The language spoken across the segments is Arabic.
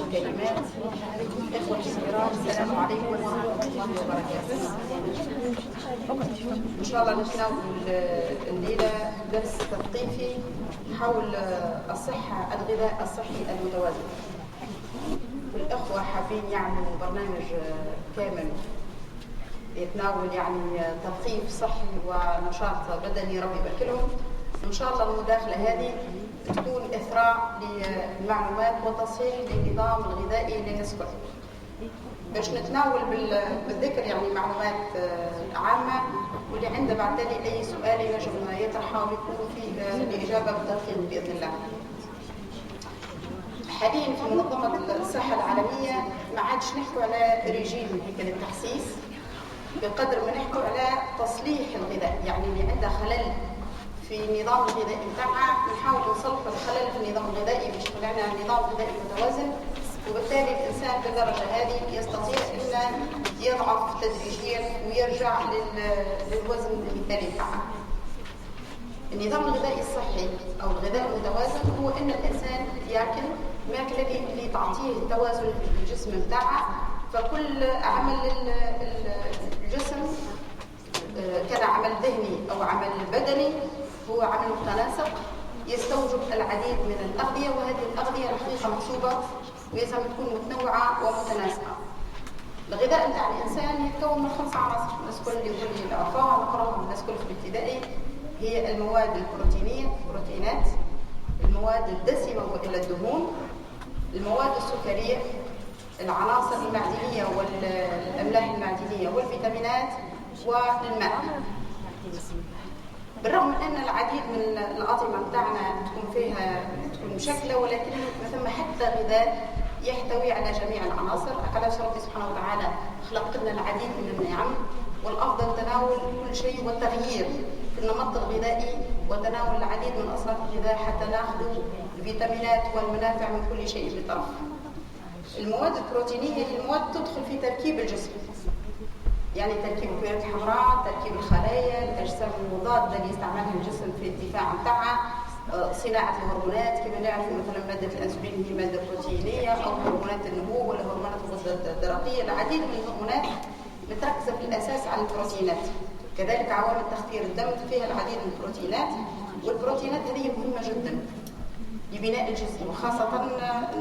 الكلمات. إخوة الكرام، السلام عليكم ورحمة الله وبركاته. إن شاء الله نتناول الليلة درس تثقيفي حول الصحة، الغذاء الصحي المتوازن. والإخوة حابين يعملوا برنامج كامل يتناول تثقيف صحي ونشاط بدني، ربي يبارك لهم. إن شاء الله المداخلة هذه تكون إثراء للمعلومات وتصحيح للنظام الغذائي للناس الكل، باش نتناول بالذكر معلومات عامة، واللي عنده بعد ذلك أي سؤال ينجم يطرحه ويكون فيه الإجابة بالدقيق بإذن الله. حاليا في منظمة الصحة العالمية ما عادش نحكوا على ريجيم هيك للتحسيس، بقدر ما نحكوا على تصليح الغذاء. اللي عنده خلل في النظام الغذائي بتاعها نحاول نصلح الخلل في النظام الغذائي باش يكون عندنا نظام غذائي متوازن، وبالتالي الانسان بالدرجه هذه يستطيع ان يضعف تدريجيا ويرجع للوزن المثالي بتاعه. النظام الغذائي الصحي او الغذاء المتوازن هو ان الانسان ياكل ماكله اللي تعطيه التوازن في الجسم بتاعه، فكل عمل الجسم كان عمل ذهني او عمل بدني هو عمل متناسق يستوجب العديد من الأغذية، وهذه الأغذية الحقيقة محسوبة ولازم تكون متنوعة ومتناسقة. الغذاء نتاع الإنسان يتكون من 5 عناصر، الناس كل اللي يقول لي العرفاها نقراهم الناس كل في الابتدائي. هي المواد البروتينية، البروتينات، المواد الدسمة وإلى الدهون، المواد السكرية، العناصر المعدنية والأملاح المعدنية والفيتامينات والماء. بالرغم من ان العديد من الاطعمه بتاعنا تكون مشكله، ولكن ما ثم حتى غذاء يحتوي على جميع العناصر. علاش ربي سبحانه وتعالى خلق لنا العديد من النعم، والافضل تناول كل شيء والتغيير في النمط الغذائي وتناول العديد من اصناف الغذاء حتى ناخذ الفيتامينات والمنافع من كل شيء بطرف. المواد البروتينيه هي المواد تدخل في تركيب الجسم، تركيب الكريات الحمراء، تركيب الخلايا، الاجسام المضاده اللي يستعملها الجسم في الدفاع بتاعها، صناعه الهرمونات. كما نعرف مثلا ماده الانسولين هي ماده بروتينيه، او هرمونات النمو ولا هرمونات الغده الدرقيه. العديد من الهرمونات متركزه في الاساس على البروتينات. كذلك عوامل تخدير الدم فيها العديد من البروتينات، والبروتينات هذه مهمه جدا لبناء الجسم، وخاصه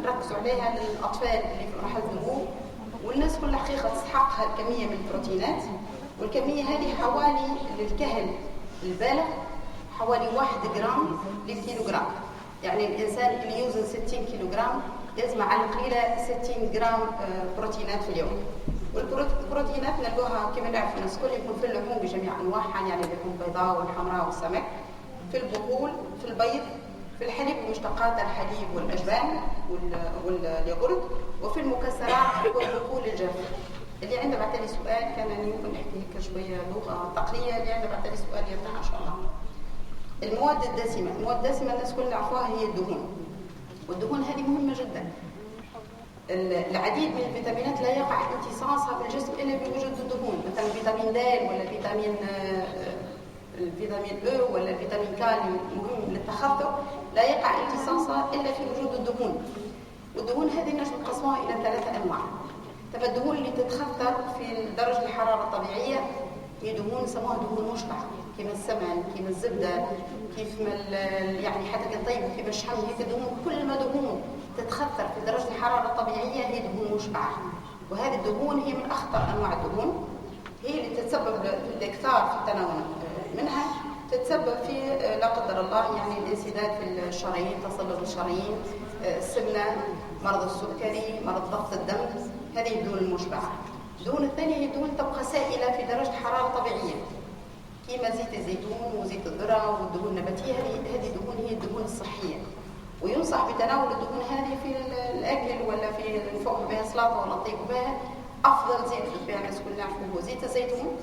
نركزوا عليها للاطفال اللي في مرحله النمو، والناس كلها حقيقة تستحق هالكمية من البروتينات. والكمية هذه حوالي للكهل البالغ حوالي 1 جرام للكيلوغرام. الإنسان اللي يوزن 60 كيلوغرام لازم على القليلة 60 جرام بروتينات في اليوم. والبروتينات نلقوها كما نعرف الناس كل يكون في اللحوم بجميع أنواعها، اللحوم البيضاء والحمراء والسمك، في البقول، في البيض، في الحليب ومشتقات الحليب والأجبان واليogurt، وفي المكسرات والبقول الجافة. اللي عنده بعد لي سؤال كان يمكن نحكي هيك شوية لغة تقنية، اللي عنده بعد لي سؤال يرتاح إن شاء الله. المواد الدسمة، المواد الدسمة الناس كلها عارفاها هي الدهون، والدهون هذه مهمة جدا. العديد من الفيتامينات لا يقع امتصاصها في الجسم إلا بوجود الدهون، مثلا فيتامين د ولا الفيتامين E ولا الفيتامين K مهم للتخثر، لا يقع امتصاصها إلا في وجود الدهون. والدهون هذه نجم نقسموها إلى 3 أنواع. طبعا الدهون اللي تتخثر في درجة الحرارة الطبيعية هي دهون يسموها دهون مشبعة، كما السمن، كما الزبدة، كيف ما حتى كالطيب وكيف الشحم. هيك دهون، كل ما دهون تتخثر في درجة الحرارة الطبيعية هي دهون مشبعة. وهذه الدهون هي من أخطر أنواع الدهون، هي اللي تتسبب في الإكثار في التناول منها، تتسبب في لا قدر الله الانسداد في الشرايين، تصلب الشرايين، السمنة، مرض السكري، مرض ضغط الدم. هذه الدهون المشبعة. الدهون الثانية هي دهون تبقى سائلة في درجة حرارة طبيعية، كما زيت الزيتون وزيت الذرة والدهون النباتية. هذه الدهون هي الدهون الصحية، وينصح بتناول الدهون هذه في الأكل ولا في نفوح بها سلطة ولا نطيب بها. أفضل زيت بها الناس كلها هو زيت الزيتون،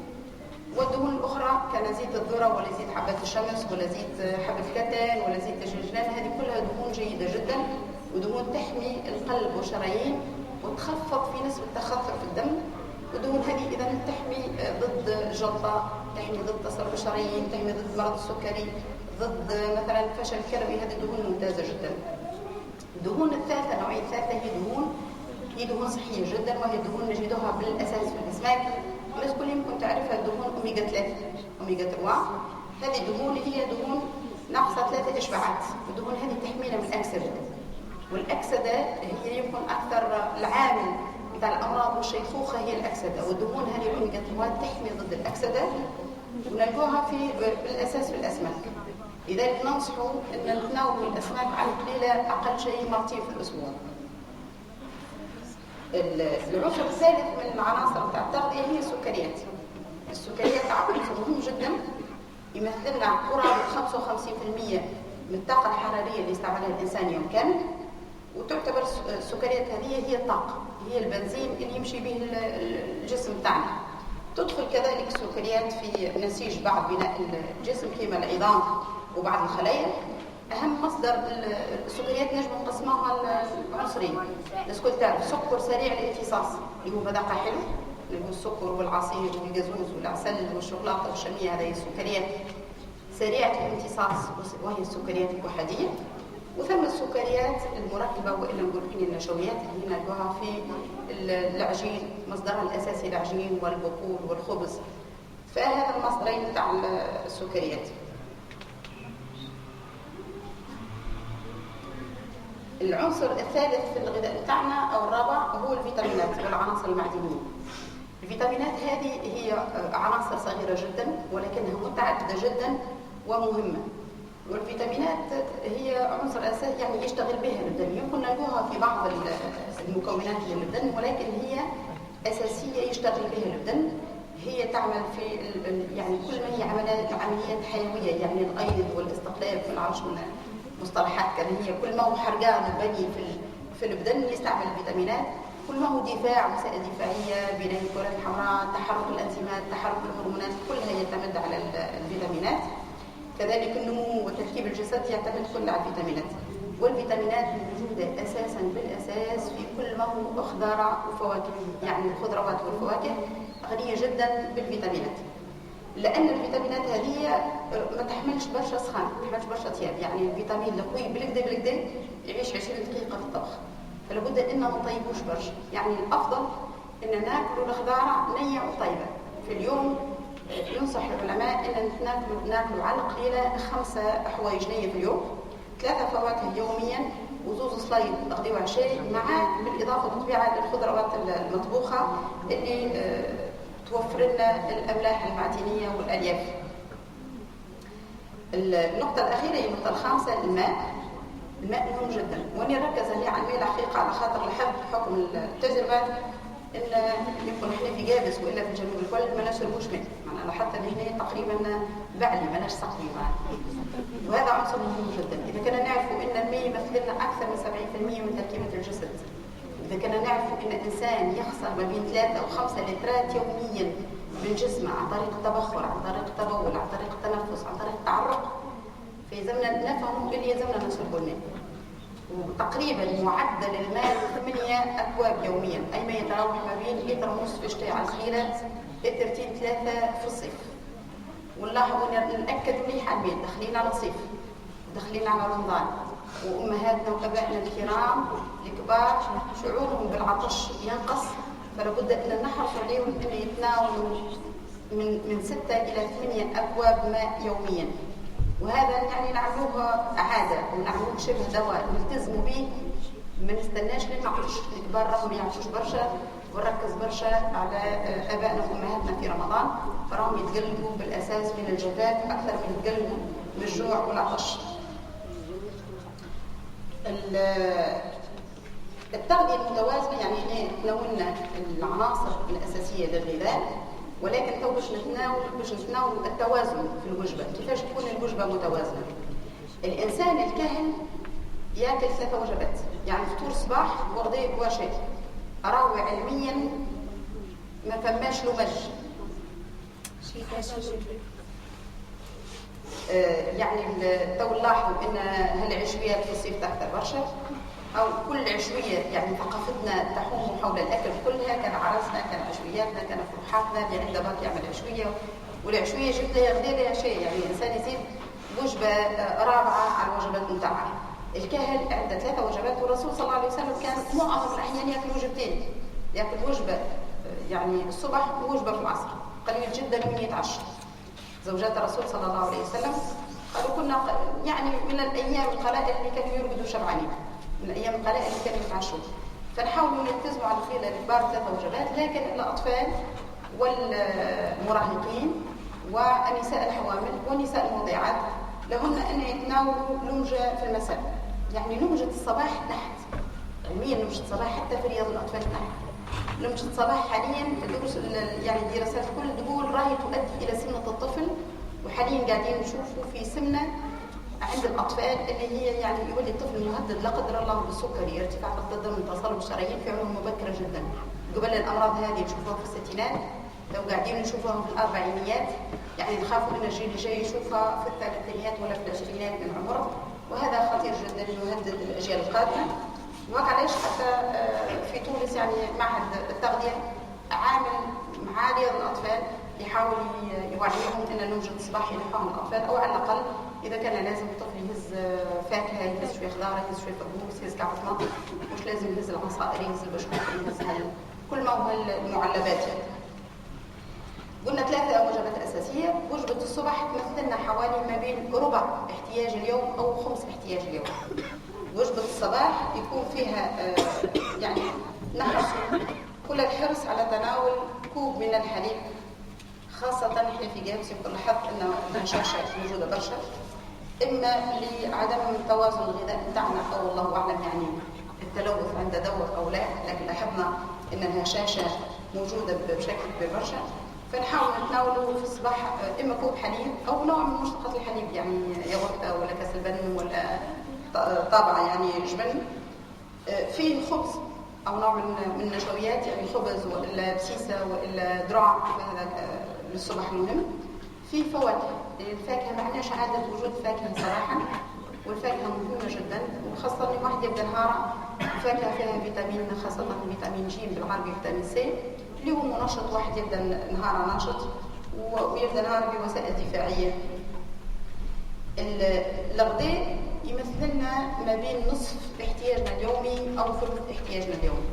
والدهون الأخرى كان زيت الذرة ولا زيت حبة الشمس ولا زيت حبة الكتان ولا زيت الجنجلان. هذه كلها دهون جيدة جدا، ودهون تحمي القلب والشرايين وتخفض في نسبة التخثر في الدم. ودهون هذه إذا تحمي ضد الجلطة، تحمي ضد تصلب الشرايين، تحمي ضد مرض السكري، ضد مثلا الفشل الكلوي. هذه دهون ممتازة جدا. الدهون الثالثة، النوعية الثالثة هي دهون صحية جدا، وهي دهون نجدها بالأساس في الأسماك. الناس كل يمكن تعرفها دهون أوميجا 3 أوميجا 3. هذه الدهون هي دهون ناقصة 3 إشباعات. الدهون هذه تحمينا من الأكسدة، والأكسدة هي يمكن أكثر العامل بتاع الأمراض والشيخوخة هي الأكسدة، والدهون هذه الأوميجا 3 تحمي ضد الأكسدة، ونلقوها بالأساس في الأسماك. لذلك ننصحوا أن نتناول الأسماك على القليلة أقل شيء مرتين في الأسبوع. العنصر الثالث من العناصر بتاع التغذية هي السكريات. السكريات عنصر مهم جدا، يمثل لنا قرابة 55% من الطاقة الحرارية اللي يستعملها الإنسان يوم كامل، وتعتبر السكريات هذه هي الطاقة، هي البنزين اللي يمشي به الجسم بتاعنا. تدخل كذلك السكريات في نسيج بعض بناء الجسم كما العظام وبعض الخلايا. أهم مصدر السكريات نجم نقسموها لعنصرين. الناس كل تعرف سكر سريع الامتصاص اللي هو مذاقه حلو، اللي هو السكر والعصير والجازوز والعسل والشوكولاتة والشمية، هذه السكريات سريعة الامتصاص وهي السكريات الكحولية. وثم السكريات المركبة وإلا نقول هي النشويات اللي نلقاها في العجين، مصدرها الأساسي العجين والبقول والخبز. فهذا المصدرين تاع السكريات. العنصر الثالث في الغذاء بتاعنا أو الرابع هو الفيتامينات والعناصر المعدنية. الفيتامينات هذه هي عناصر صغيرة جدا ولكنها متعددة جدا ومهمة. والفيتامينات هي عنصر أساسي يعني يشتغل بها البدن، يمكن نلقوها في بعض المكونات للبدن، ولكن هي أساسية يشتغل بها البدن. هي تعمل في يعني كل ما هي عمليات حيوية، يعني الأيض والاستقلاب في العرش من مصطلحات كان هي كل ما هو حرقان وبني في البدن يستعمل الفيتامينات. كل ما هو دفاع، وسائل دفاعية، بناء الكرات الحمراء، تحرك الأنزيمات، تحرك الهرمونات، كلها يعتمد على الفيتامينات. كذلك النمو وتركيب الجسد يعتمد كله على الفيتامينات. والفيتامينات موجودة أساسا بالأساس في كل ما هو خضار وفواكه، يعني الخضروات والفواكه غنية جدا بالفيتامينات. لأن الفيتامينات هذه ما تحملش برشا سخان، ما تحملش برشا طياب، يعني الفيتامين القوي بالكدا يعيش 20 دقيقة في الطبخ، فلابد إن ما نطيبوش برشا. يعني الأفضل إن ناكلوا الخضار نية وطيبة في اليوم. ينصح العلماء إن ناكلوا على القليلة 5 حوايج نية في اليوم، 3 فواكه يوميا، وزوز سلايد تغدي وعشاء، مع بالإضافة بالطبيعة للخضروات المطبوخة اللي توفر لنا الأملاح المعدنية والألياف. النقطة الأخيرة هي النقطة الخامسة، الماء مهم جدا. وأني ركز على الماء الحقيقة على خاطر لحد حكم التجربة إن يكون إحنا في جابس وإلا في الجنوب الكل ما نشربوش ماء، معناها حتى هنا تقريبا بعلي ما ناش سقي معنا، وهذا عنصر مهم جدا. إذا كنا نعرفوا إن الماء يمثل لنا أكثر من 70% من تركيبة الجسد، إذا كنا نعرفوا إن الإنسان يخسر ما بين 3 و5 لترات يوميا من جسمه عن طريق التبخر، عن طريق التبول، عن طريق التنفس، عن طريق التعرق، في زمن نفهم اللي زمن نشرب الماء. وتقريبا معدل الماء 8 أكواب يوميا، أي ما يتراوح ما بين لتر ونص في الشتاء على الخيرات، لترتين 3 في الصيف. ونلاحظوا نأكد مليح على الماء، داخلين على صيف، داخلين على رمضان، وأمهاتنا وأبائنا الكرام الكبار شعورهم بالعطش ينقص، فلابد أن نحرص عليهم أن يتناولوا من 6 إلى 8 أكواب ماء يوميا. وهذا يعني نعملوه عادة ونعملوه شبه دواء نلتزموا به، ما نستناش لين نعطش. الكبار راهم يعطشوش برشا، ونركز برشا على آبائنا وأمهاتنا في رمضان، فراهم يتقلبوا بالأساس من الجفاف أكثر من يتقلبوا من الجوع والعطش. التغذية المتوازنة يعني احنا تناولنا العناصر الأساسية للغذاء، ولكن تو باش نتناول التوازن في الوجبة. كيفاش تكون الوجبة متوازنة؟ الإنسان الكاهل يأكل 3 وجبات، يعني فطور صباح وغداء وعشاء. أراوي علميا ما فماش له مج. يعني تو نلاحظوا ان هالعشويات في الصيف تكثر برشا، او كل عشويه، يعني ثقافتنا تحوم حول الاكل كلها، كان عرسنا، كان عشوياتنا، كان فرحاتنا، اللي عنده باك يعمل عشويه، والعشويه يجيب لها غدا لها شيء، يعني الانسان يزيد وجبه رابعه على الوجبات نتاعها. الكاهل عنده 3 وجبات، والرسول صلى الله عليه وسلم كان معظم الأحيان يأكل وجبتين، يأكل وجبة يعني الصبح ووجبة في العصر، قليل جدا من يتعشى. زوجات الرسول صلى الله عليه وسلم قالوا كنا يعني من الأيام القلائل اللي كانوا يرقدوا شبعانين، من الأيام القلائل اللي كانوا يتعشوا. فنحاولوا نلتزموا على القلة الكبار 3 وجبات، لكن الأطفال والمراهقين والنساء الحوامل والنساء المرضعات لهن أن يتناولوا لمجة في المساء. يعني لمجة الصباح تحت، علميا لمجة الصباح حتى في رياض الأطفال تحت. لمجة الصباح حاليا يعني دراسات الكل تقول راهي تؤدي إلى سمنة الطفل، وحاليا قاعدين نشوفوا في سمنة عند الأطفال اللي هي يعني يولي الطفل مهدد لا قدر الله بالسكري، ارتفاع ضغط الدم، تصلب الشرايين في عمر مبكرة جدا. قبل الأمراض هذه نشوفوها في الستينات، لو قاعدين نشوفوها في الأربعينيات، يعني نخافوا ان الجيل الجاي يشوفها في الثلاثينات ولا في العشرينات من العمر، وهذا خطير جدا يهدد الأجيال القادمة. وعلاش حتى في تونس يعني معهد التغذية عامل مع رياض الأطفال يحاول يوعيهم ان لمجة الصباح ينفعهم الأطفال، أو على الأقل إذا كان لازم الطفل يهز فاكهة، يهز شوية خضار، يهز شوية فقوس، يهز كعب طماطم، مش لازم يهز العصائر، يهز البشكوك، يهز كل ما هو المعلبات يعني. قلنا 3 وجبات أساسية. وجبة الصبح تمثل لنا حوالي ما بين ربع احتياج اليوم أو 5 احتياج اليوم. وجبة الصباح يكون فيها يعني نحرص كل الحرص على تناول كوب من الحليب، خاصة احنا في جامس يمكن لاحظت أن الهشاشة موجودة برشا، إما لعدم توازن الغذائي بتاعنا أو الله أعلم يعني التلوث عند دور أو لا، لكن لاحظنا أن الهشاشة موجودة بشكل كبير برشا. فنحاول نتناوله في الصباح إما كوب حليب أو نوع من مشتقات الحليب، يعني ياغورت ولا كاس البن ولا طابعة يعني جبن، فيه خبز أو نوع من النشويات، يعني خبز وإلا بسيسة وإلا ذرع، وهذا للصباح مهم. فيه فواكه، الفاكهة ما عندناش عادة وجود فاكهة صراحة، والفاكهة مهمة جدا، وخاصة إن واحد يبدأ نهاره الفاكهة فيها فيتامين، خاصة فيتامين ج بالعربي فيتامين سي اللي هو منشط، واحد يبدأ نهاره ناشط ويبدأ نهاره بوسائل دفاعية. الغداء يمثل لنا ما بين نصف احتياجنا اليومي أو ثلث احتياجنا اليومي،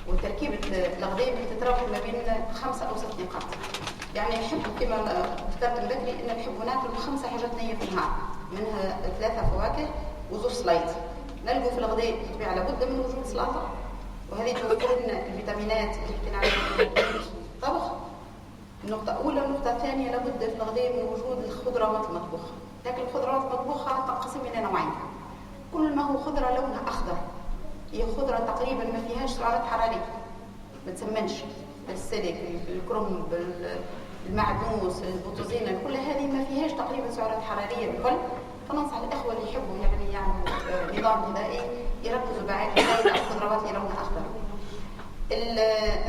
وتركيبة الغداء بتتراوح ما بين 5 أو 6 نقاط. يعني نحب كما ذكرت من بكري ان نحب ناكل 5 حاجات نية في النهار، منها 3 فواكه وزوج سلايط. نلقوا في الغداء بالطبيعة لابد من وجود سلطة، وهذه توفر لنا الفيتامينات اللي حكينا عليها في الطبخ. النقطة الأولى. النقطة الثانية لابد في الغداء من وجود الخضروات المطبوخة، لكن الخضروات المطبوخة تنقسم إلى نوعين. كل ما هو خضرة لونها أخضر، هي خضرة تقريبا ما فيهاش سعرات حرارية، ما تسمنش، السلك، الكرنب، المعدنوس، البوتوزينا، كل هذه ما فيهاش تقريبا سعرات حرارية بالكل. فننصح الأخوة اللي يحبوا يعني يعملوا نظام غذائي يركزوا بعيد على الخضروات اللي لونها أخضر.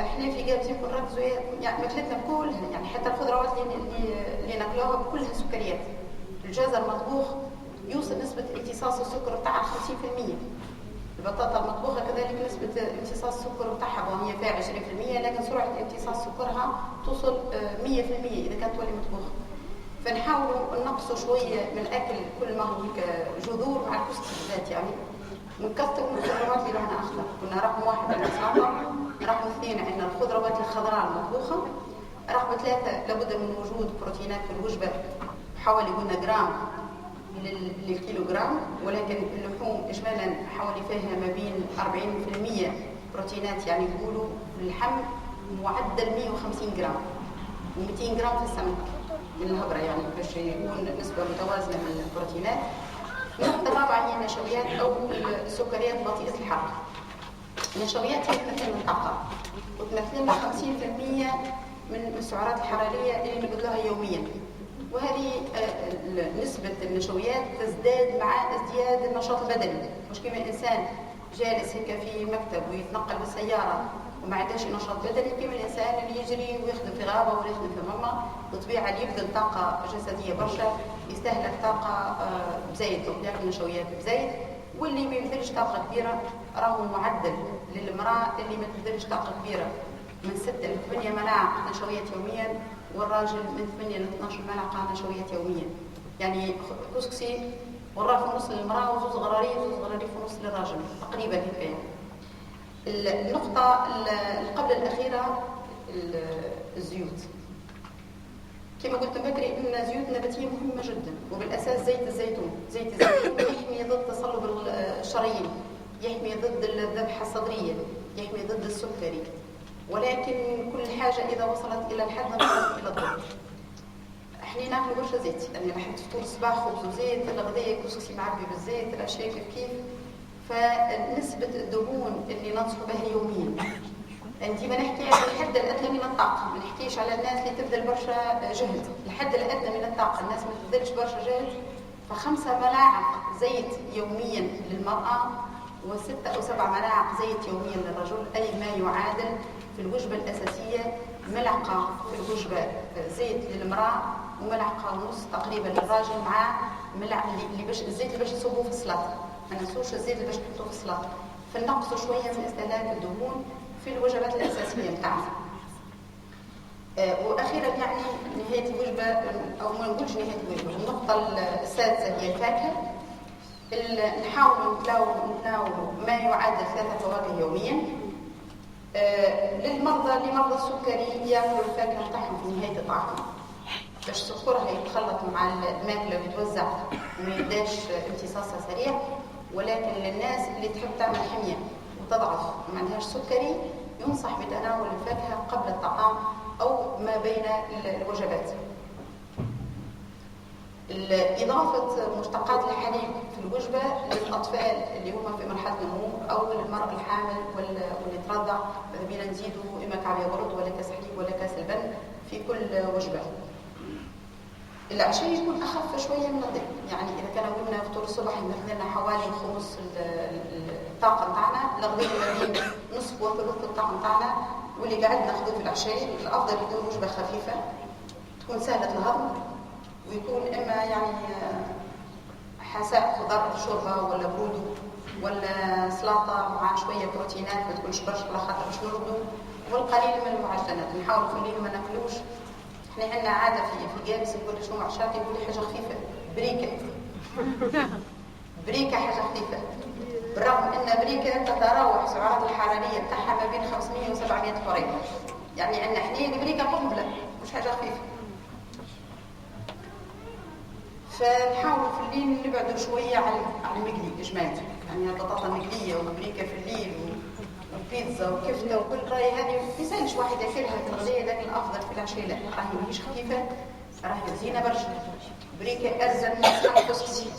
احنا في جابس يمكن نركزوا يعني ماكلتنا كلها، يعني حتى الخضروات اللي ناكلوها كلها سكريات. الجزر المطبوخ يوصل نسبة امتصاص السكر بتاعها 50%. البطاطا المطبوخة كذلك نسبة امتصاص السكر بتاعها هي فيها 20%، لكن سرعة امتصاص سكرها توصل 100% إذا كانت ولي مطبوخة. فنحاولوا نقصوا شوية من أكل كل ما هو جذور مع الكسكس بالذات، يعني ونكثروا من الخضروات اللي لونها أخضر. كنا رقم 1 عندنا السلطة، رقم 2 عندنا الخضروات الخضراء المطبوخة، رقم 3 لابد من وجود بروتينات في الوجبة حوالي قلنا جرام للكيلوغرام، ولكن اللحوم إجمالا حوالي فيها ما بين 40% بروتينات، يعني يقولوا اللحم معدل 150 جرام و200 جرام في السمك من الهبرة، يعني باش يكون نسبة متوازنة من البروتينات. النقطة الرابعة هي النشويات أو السكريات بطيئة الحرق. النشويات هي تمثل لنا الطاقة وتمثل لنا 50% من السعرات الحرارية اللي نبذلها يوميا، وهذه نسبة النشويات تزداد مع ازدياد النشاط البدني. مش كما الإنسان جالس هيك في مكتب ويتنقل بالسيارة وما عندهاش نشاط بدني، كما الإنسان اللي يجري ويخدم في غابة ولا يخدم في مما، بالطبيعة اللي يبذل طاقة جسدية برشا يستهلك طاقة بزايد، ياكل نشويات بزايد. واللي ما يبذلش طاقة كبيرة راهو معدل للمرأة اللي ما تبذلش طاقة كبيرة من 6 إلى 8 ملاعق نشويات يوميا، والراجل من 8 إلى 12 ملعقة نشويات يوميا. يعني كسكسي والراف ونص للمرأة وزوز غراريف ونص للراجل تقريبا هيك يعني. النقطة قبل الأخيرة الزيوت. كما قلت بكري ان الزيوت النباتيه مهمه جدا، وبالاساس زيت الزيتون. زيت الزيتون يحمي ضد تصلب الشرايين، يحمي ضد الذبحه الصدريه، يحمي ضد السكري، ولكن كل حاجه اذا وصلت الى الحد وصلت الى الضر. احنا ناكلوا برشا زيت، يعني لحد فطور الصباح خبز وزيت، الغداء كسكسي معبي بالزيت، العشاء كيف. فنسبه الدهون اللي ننصحوا بها يوميا، انت ما نحكي على الحد الادنى من الطاقه، ما نحكيش على الناس اللي تبذل برشا جهد. الحد الادنى من الطاقه، الناس ما تبذلش برشا جهد، ف5 ملاعق زيت يوميا للمراه و6 أو 7 ملاعق زيت يوميا للرجل، اي ما يعادل في الوجبه الاساسيه ملعقه في الوجبه زيت للمراه وملعقه ونص تقريبا للراجل، مع ملعقه اللي باش الزيت اللي باش تصبوه في السلطه. ما ننسوش الزيت اللي باش نحطوه في السلطه، فنقصوا شويه من استهلاك الدهون في الوجبات الأساسية بتاعنا. وأخيرا يعني نهاية الوجبة، أو ما نقولش نهاية الوجبة، النقطة السادسة هي الفاكهة. نحاول نتناول ما يعادل 3 فواكه يوميا. لمرضى السكري ياكلوا الفاكهة بتاعهم في نهاية الطعام باش سكرها يتخلط مع الماكلة ويتوزع وما يبداش امتصاصها سريع. ولكن للناس اللي تحب تعمل حمية وتضعف وما عندهاش سكري، ينصح بتناول الفاكهة قبل الطعام أو ما بين الوجبات. إضافة مشتقات الحليب في الوجبة للأطفال اللي هم في مرحلة نمو، أو للمرأة الحامل واللي ترضع، بينا نزيدوا إما كعب ياغورت ولا كاس حليب ولا كاس اللبن في كل وجبة. العشاء يكون أخف شوية من الضيق، يعني إذا كان قلنا فطور الصبح يمثل لنا حوالي خمس الطاقة بتاعنا، الغداء ما بين نصف وثلث الطاقة بتاعنا، واللي قاعد ناخذوه في العشاء الأفضل يكون وجبة خفيفة تكون سهلة الهضم، ويكون إما يعني حساء خضار شوربة ولا برودو ولا سلطة مع شوية بروتينات ما تكونش برشا على خاطر باش نردوا، والقليل من المعجنات. نحاول في الليل ما ناكلوش. احنا عندنا عاده في جابس يقول شنو عشاق، يقول لي حاجه خفيفه، بريكه حاجه خفيفه، بالرغم ان بريكه تتراوح سعرات الحراريه بتاعها ما بين 500 و 700 حريه، يعني عندنا احنا البريكه قنبله مش حاجه خفيفه. فنحاول في الليل نبعدوا شويه على المقلي اجمالي، يعني البطاطا مقليه وبريكه في الليل وبيتزا وكفته وكل راي هذه ما يسالش واحد ياكلها في الغداء، لكن الافضل في العشاء لا، راهي ماهيش خفيفه، راهي زينه برشا، بريكه ارزل من الكسكسي.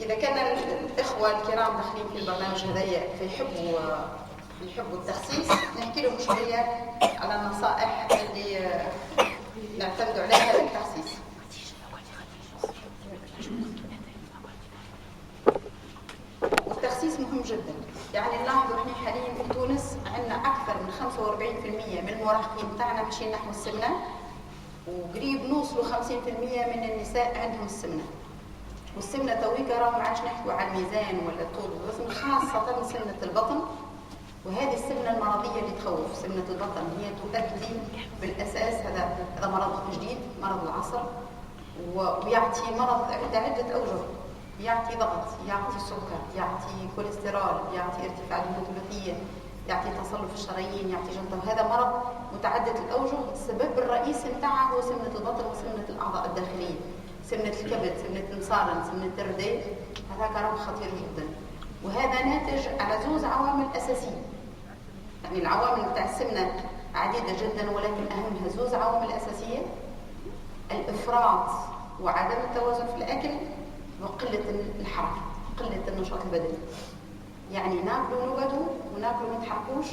اذا كان الاخوه الكرام داخلين في البرنامج هذايا فيحبوا التخسيس، نحكي لهم شويه على النصائح اللي نعتمدوا عليها في التخسيس. والتخسيس مهم جدا، يعني نلاحظوا احنا حاليا في تونس عندنا اكثر من 45% من المراهقين بتاعنا ماشيين نحو السمنه، وقريب نوصلوا 50% من النساء عندهم السمنه. والسمنه تويكا راه ما عادش نحكوا على الميزان ولا الطول، بس خاصه سمنه البطن. وهذه السمنه المرضيه اللي تخوف، سمنه البطن هي تؤدي بالاساس هذا مرض جديد، مرض العصر، ويعطي مرض عده اوجه، يعطي ضغط، يعطي سكر، يعطي كوليسترول، يعطي ارتفاع الدهون الثلاثيه، يعطي تصلب في الشرايين، يعطي جلطه. وهذا مرض متعدد الاوجه، السبب الرئيسي نتاعه هو سمنه البطن وسمنه الاعضاء الداخليه، سمنه الكبد، سمنه النصارن، سمنه الرداء. هذا مرض خطير جدا، وهذا ناتج على زوز عوامل اساسيه. يعني العوامل بتاع السمنه عديده جدا، ولكن اهمها زوز عوامل اساسيه: الافراط وعدم التوازن في الاكل، وقله الحركه، قله النشاط البدني. يعني ناكلوا نقعدوا وناكلوا ما نتحركوش،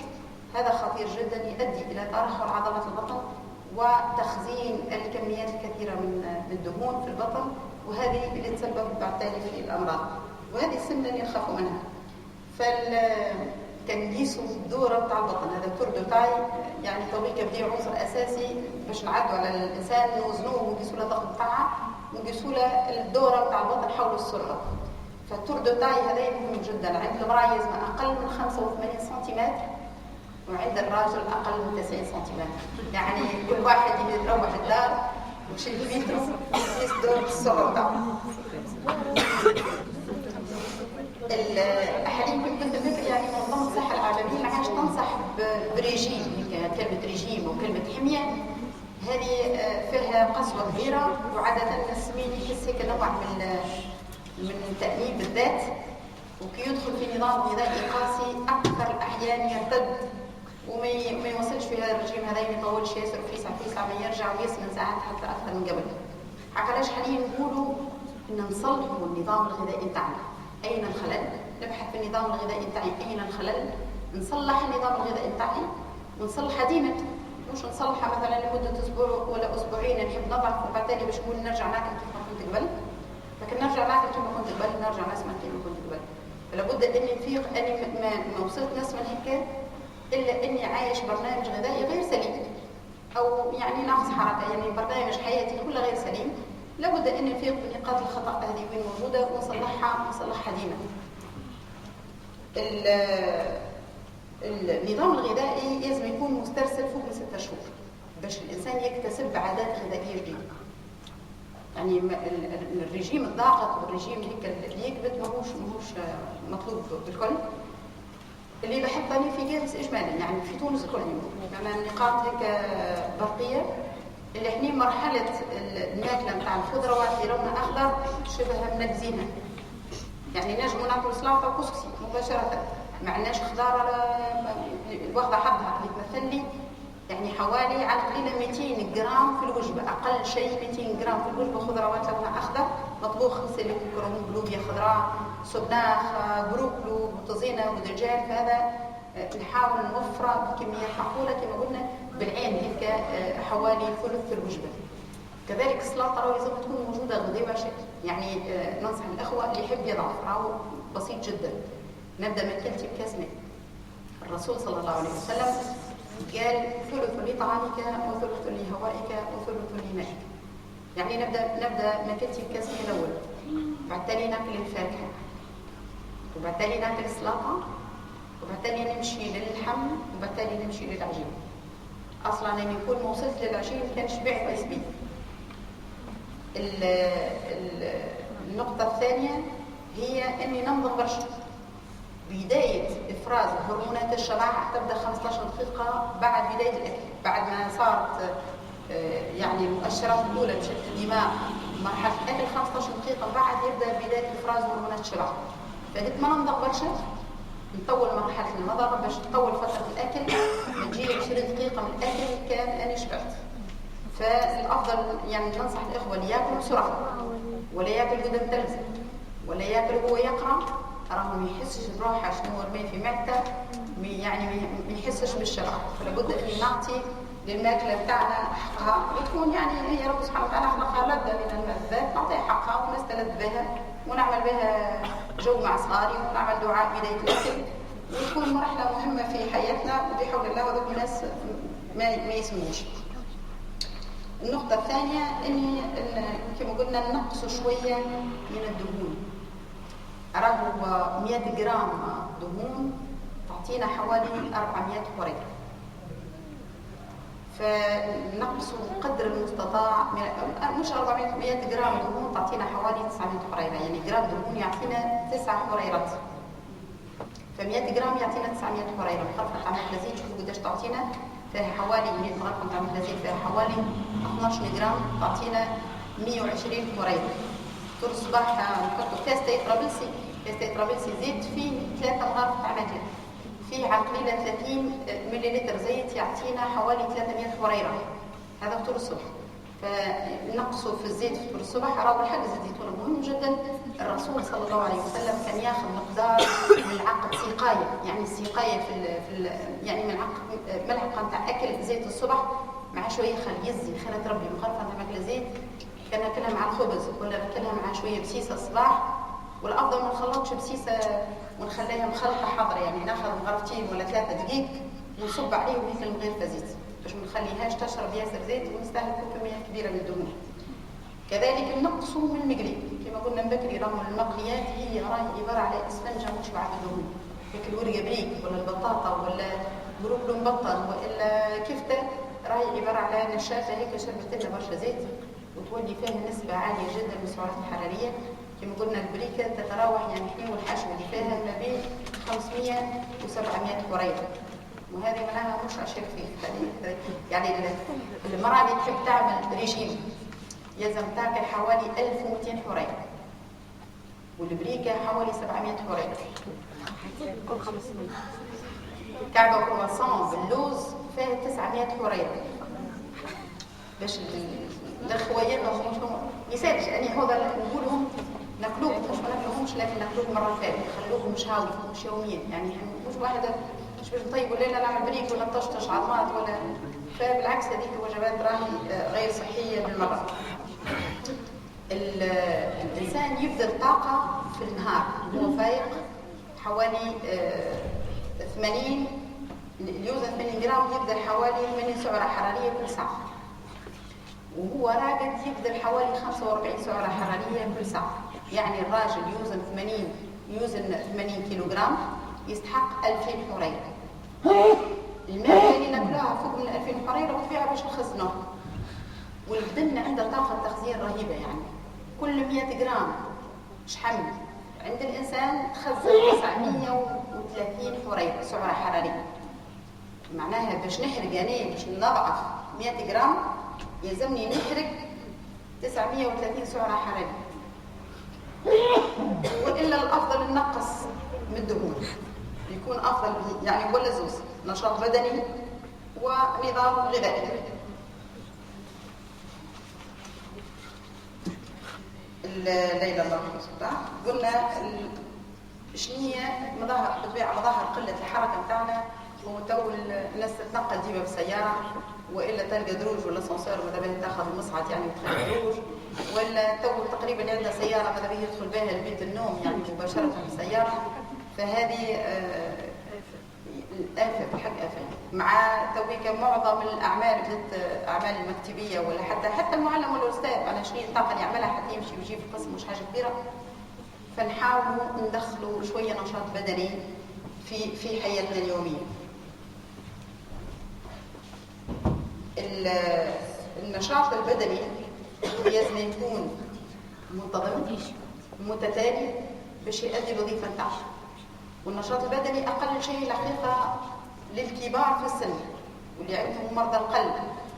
هذا خطير جدا، يؤدي الى ترهل عضلات البطن وتخزين الكميات الكثيره من الدهون في البطن، وهذه اللي تسبب بالتالي في الامراض. وهذه السمنه اللي نخافوا منها. كنقيسوا الدوره بتاع البطن، هذا التور دو تاي، يعني تويكا بدي عنصر اساسي باش نعدوا على الانسان، نوزنوه ونقيسوا له الضغط بتاعها ونقيسوا له الدوره بتاع البطن حول السرعه. فالتور دو تاي هذا مهم جدا. عند المراه يلزم اقل من 85 سنتيمتر، وعند الراجل أقل من 90 سنتيمتر. يعني كل واحد يروح الدار ويشد بيترو يسدو الصغر تاعه. حاليا كنت بذكر يعني منظمة الصحة العالمية ما عادش تنصح بريجيم، كلمة ريجيم وكلمة حمية هذه فيها قسوة كبيرة، وعادة السمين يحس هيك نوع من تأنيب الذات، وكي يدخل في نظام غذائي قاسي أكثر الأحيان يرتد وما يوصلش في هذا الرجيم هذا، ما يطولش ياسر في ساعة ما يرجع ويسمن ساعات حتى أكثر من قبل. علاش حاليا نقولوا إن نصلحوا النظام الغذائي نتاعنا. أين الخلل؟ نبحث في النظام الغذائي نتاعي أين الخلل، نصلح النظام الغذائي نتاعي ونصلحها ديما، مش نصلحها مثلا لمدة أسبوع ولا أسبوعين نحب نضعف وبالتالي باش نقول نرجع ناكل كيف ما كنت قبل، لكن نرجع ناكل كيف ما كنت قبل نرجع نسمن كيف ما كنت قبل. فلابد اني نفيق اني ما وصلت نسمن هيك الا اني عايش برنامج غذائي غير سليم او يعني ناقص حركه، يعني برنامج حياتي كله غير سليم. لابد اني نفيق بنقاط الخطا هذه وين موجوده ونصلحها ديما. النظام الغذائي لازم يكون مسترسل فوق من 6 شهور باش الانسان يكتسب عادات غذائيه جديده. يعني الرجيم الضاغط والرجيم هيك اللي يكبت ماهوش مطلوب بالكل. اللي بحب اني في جالس اجمالا يعني في تونس كل يوم يعني نقاط هيك برقيه اللي احنا مرحله الماكله نتاع الخضروات اللي لونها اخضر شبه منقزينها، يعني نجموا ناكلوا سلطه وكسكسي مباشره، ما عندناش خضار واخده حظها اللي تمثل لي يعني حوالي على القليله 200 جرام في الوجبه، اقل شيء 200 جرام في الوجبه خضروات لونها اخضر مطبوخ سلك كرنب لوبيا خضراء سبناخ بروكلو بطزينه ودجاج. فهذا نحاول نوفره بكميات معقوله كما قلنا بالعين هيك حوالي ثلث الوجبه. كذلك السلطه راهو لازم تكون موجوده غدوه وعشاء، يعني ننصح الاخوه اللي يحب يضعف راهو بسيط جدا. نبدا من كلتي بكاس ماء. الرسول صلى الله عليه وسلم قال ثلث لطعامك وثلث لهوائك وثلث لمائك. يعني نبدا من كلتي بكاس ماء الاول، بعد تالي ناكل الفاكهه، وبعد تالي ناكل السلطه، وبعد تالي نمشي للحم، وبعد تالي نمشي للعجين. اصلا اني نكون ما وصلت للعجين كان شبعت كويس بيه. النقطه الثانيه هي اني ننظم برشا. بدايه افراز هرمونات الشبع تبدا 15 دقيقه بعد بدايه الاكل، بعد ما صارت يعني المؤشرات الاولى بشكل الدماغ مرحله الاكل 15 دقيقه بعد يبدا بدايه افراز هرمونات الشبع. فقلت ما ننضغ برشا، نطول مرحله النظر باش تطول فتره الاكل، تجي 20 دقيقه من الاكل كان انا شبعت. فالافضل يعني ننصح الاخوه اللي ياكلوا بسرعه ولا ياكل قدام التلفزه ولا ياكل وهو يقرا، راه ما يحسش بروحه شنو رمي في معدته، يعني ما يحسش بالشبع. فلابد ان نعطي للماكله بتاعنا حقها وتكون يعني هي رب سبحانه وتعالى خلقها لذة من اللذات، نعطيها حقها ونستلذ بها ونعمل بها جو مع صغاري ونعمل دعاء بدايه الاكل، وتكون مرحله مهمه في حياتنا وبحول الله وذوك الناس ما يسموش. النقطه الثانيه اني كما قلنا ننقصوا شويه من الدهون. راهو 100 جرام دهون تعطينا حوالي 400 حريره، فنقصوا قدر المستطاع مش 400 100 جرام دهون تعطينا حوالي 900 حريره، يعني جرام دهون يعطينا 9 حريرات، ف100 جرام يعطينا 900 حريره. مغرفه تاع ماكله زيت شوفوا قداش تعطينا، فيها حوالي 100 مغرفه تاع ماكله زيت فيها حوالي 12 جرام تعطينا 120 حريره. طول الصباح نحطوا كاس طرابلسي زيت فيه 3 مغارف تاع ماكله، فيه على القليله 30 مليلتر زيت يعطينا حوالي 300 حريره، هذا طول الصبح. فنقصوا في الزيت في طول الصبح. راهو الحق الزيتون مهم جدا. الرسول صلى الله عليه وسلم كان ياخذ مقدار ملعقه سقايه، يعني السقايه في يعني ملعقه نتاع اكل زيت الصبح مع شويه خل يزي خيرة ربي مغرفه نتاع ماكله زيت، كان ناكلها مع الخبز ولا ناكلها مع شويه بسيسه الصباح. والافضل ما نخلطش بسيسه ونخليها مخلطه حاضره، يعني ناخذ مغرفتين ولا 3 دقيق ونصب عليهم هيك من غير زيت باش ما نخليهاش تشرب ياسر زيت ونستهلكوا كميه كبيره من الدهون. كذلك نقصوا من المقلي كما قلنا من بكري، راهو المقليات هي راهي عباره على اسفنجه مشبعه بالدهون، هيك الورقه بريك ولا البطاطا ولا جروب مبطن والا كفته راهي عباره على نشاشه هيك شربت لها برشا زيت وتولي فيها نسبه عاليه جدا من السعرات الحراريه. كما قلنا البريكه تتراوح يعني حلو الحشوه اللي فيها ما بين 500 و 700 حريره، وهذه معناها مش اشياء خفيفه. يعني المراه اللي تحب تعمل ريجيم يلزم تاكل حوالي 1200 حريره، والبريكه حوالي 700 حريره. كل 500 كعبه كرواسون باللوز فيها 900 حريره. باش الخويات يسالش اني هذا نقولهم ناكلوهم مش ما ناكلوهمش، لكن ناكلوهم مره ثانيه نخلوهم مش هاوي مش يوميا. يعني مش واحده مش باش نطيبوا ليله نعمل بريك ولا نطشطش عظمات ولا، فبالعكس هذيك الوجبات راهي غير صحيه بالمره. الانسان يبذل طاقه في النهار هو فايق حوالي 80 اليوزن 80 جرام يبذل حوالي 8 سعره حراريه كل ساعه، وهو راقد يبذل حوالي 45 سعره حراريه كل ساعه. يعني الراجل يوزن 80 كيلو جرام يستحق 2000 حريره. الماء اللي ناكلوها فوق من 2000 حريره وفيها باش نخزنوها، والبدن عنده طاقه تخزين رهيبه. يعني كل 100 جرام شحم عند الانسان تخزن 930 حريره سعره حراريه. معناها باش نحرق يعني باش نضعف 100 جرام يلزمني نحرق 930 سعره حراريه. والا الافضل ننقص من الدهون يكون افضل، يعني ولا زوز نشاط بدني ونظام غذائي. الليله الله يحفظها قلنا شنو هي مظاهر قله الحركه نتاعنا. هو تو الناس تتنقل ديما بالسياره، والا تلقى دروج ولا سانسير ماذا بيه تاخذ المصعد يعني وتخلي دروج، ولا تو تقريبا عندها سياره ماذا بيه يدخل بها لبيت النوم يعني مباشره في السياره. فهذه آفة بحق آفة. مع تويك معظم الأعمال بدت أعمال المكتبية ولا حتى المعلم ولا الأستاذ على شوية طاقة يعملها حتى يمشي ويجي في القسم مش حاجة كبيرة. فنحاولوا ندخلوا شوية نشاط بدني في حياتنا اليومية. النشاط البدني لازم يكون منتظم متتالي باش يؤدي الوظيفة نتاعه. والنشاط البدني أقل شيء الحقيقة للكبار في السن واللي عندهم مرضى القلب،